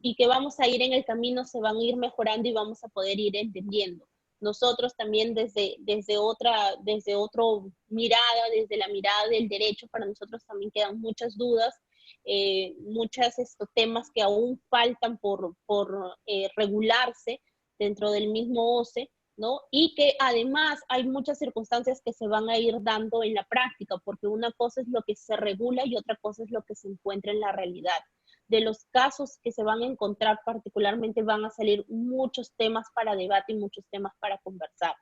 A: y que vamos a ir en el camino, se van a ir mejorando y vamos a poder ir entendiendo. Nosotros también desde otra mirada, desde la mirada del derecho, para nosotros también quedan muchas dudas, muchos temas que aún faltan por regularse dentro del mismo OCE, ¿no? Y que además hay muchas circunstancias que se van a ir dando en la práctica, porque una cosa es lo que se regula y otra cosa es lo que se encuentra en la realidad. De los casos que se van a encontrar particularmente van a salir muchos temas para debate y muchos temas para conversar.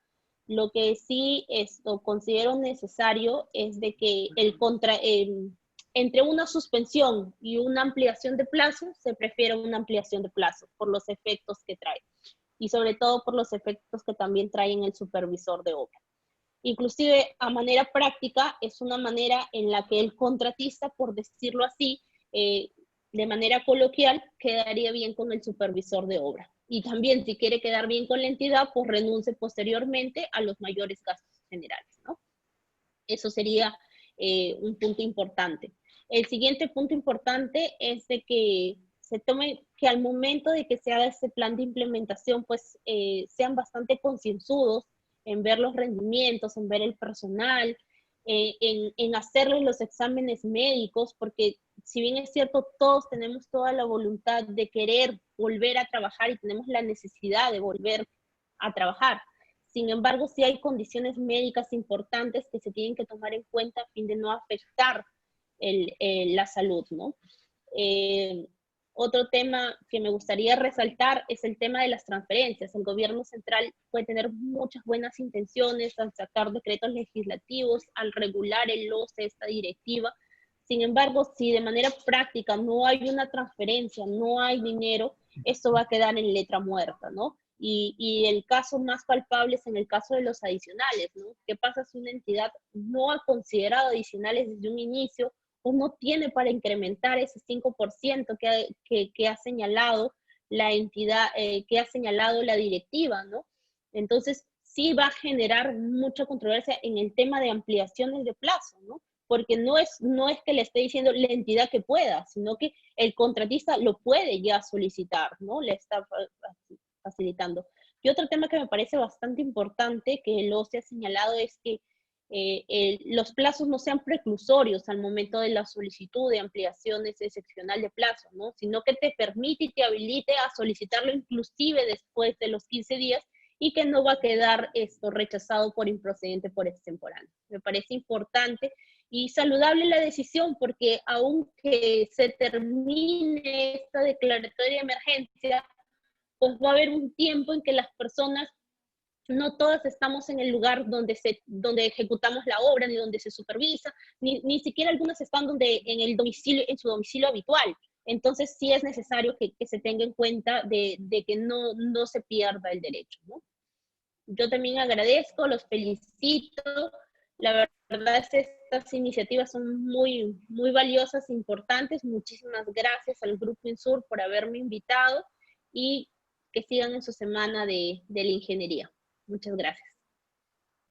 A: Lo que sí considero necesario es de que entre una suspensión y una ampliación de plazo, se prefiere una ampliación de plazo por los efectos que trae y sobre todo por los efectos que también trae en el supervisor de obra. Inclusive a manera práctica es una manera en la que el contratista, por decirlo así, de manera coloquial, quedaría bien con el supervisor de obra. Y también si quiere quedar bien con la entidad, pues renuncie posteriormente a los mayores gastos generales, ¿no? Eso sería un punto importante. El siguiente punto importante es de que se tome, que al momento de que se haga este plan de implementación, pues sean bastante concienzudos en ver los rendimientos, en ver el personal, en hacerles los exámenes médicos, porque si bien es cierto, todos tenemos toda la voluntad de querer volver a trabajar y tenemos la necesidad de volver a trabajar. Sin embargo, sí hay condiciones médicas importantes que se tienen que tomar en cuenta a fin de no afectar la salud, ¿no? Otro tema que me gustaría resaltar es el tema de las transferencias. El gobierno central puede tener muchas buenas intenciones al sacar decretos legislativos, al regular el OCE, esta directiva. Sin embargo, si de manera práctica no hay una transferencia, no hay dinero, esto va a quedar en letra muerta, ¿no? Y el caso más palpable es en el caso de los adicionales, ¿no? ¿Qué pasa si una entidad no ha considerado adicionales desde un inicio o no tiene para incrementar ese 5% que ha señalado la entidad, que ha señalado la directiva, ¿no? Entonces, sí va a generar mucha controversia en el tema de ampliaciones de plazo, ¿no? Porque no es que le esté diciendo la entidad que pueda, sino que el contratista lo puede ya solicitar, ¿no? Le está facilitando. Y otro tema que me parece bastante importante que el OCE ha señalado es que los plazos no sean preclusorios al momento de la solicitud de ampliaciones excepcional de plazo, ¿no? Sino que te permite y te habilite a solicitarlo inclusive después de los 15 días y que no va a quedar esto rechazado por improcedente por extemporáneo. Me parece importante y saludable la decisión porque aunque se termine esta declaratoria de emergencia, pues va a haber un tiempo en que las personas, no todas estamos en el lugar donde ejecutamos la obra, ni donde se supervisa, ni siquiera algunas están en su domicilio habitual. Entonces sí es necesario que se tenga en cuenta de que no se pierda el derecho, ¿no? Yo también agradezco, los felicito. La verdad es que estas iniciativas son muy, muy valiosas, importantes. Muchísimas gracias al Grupo Insur por haberme invitado y que sigan en su semana de la ingeniería. Muchas gracias.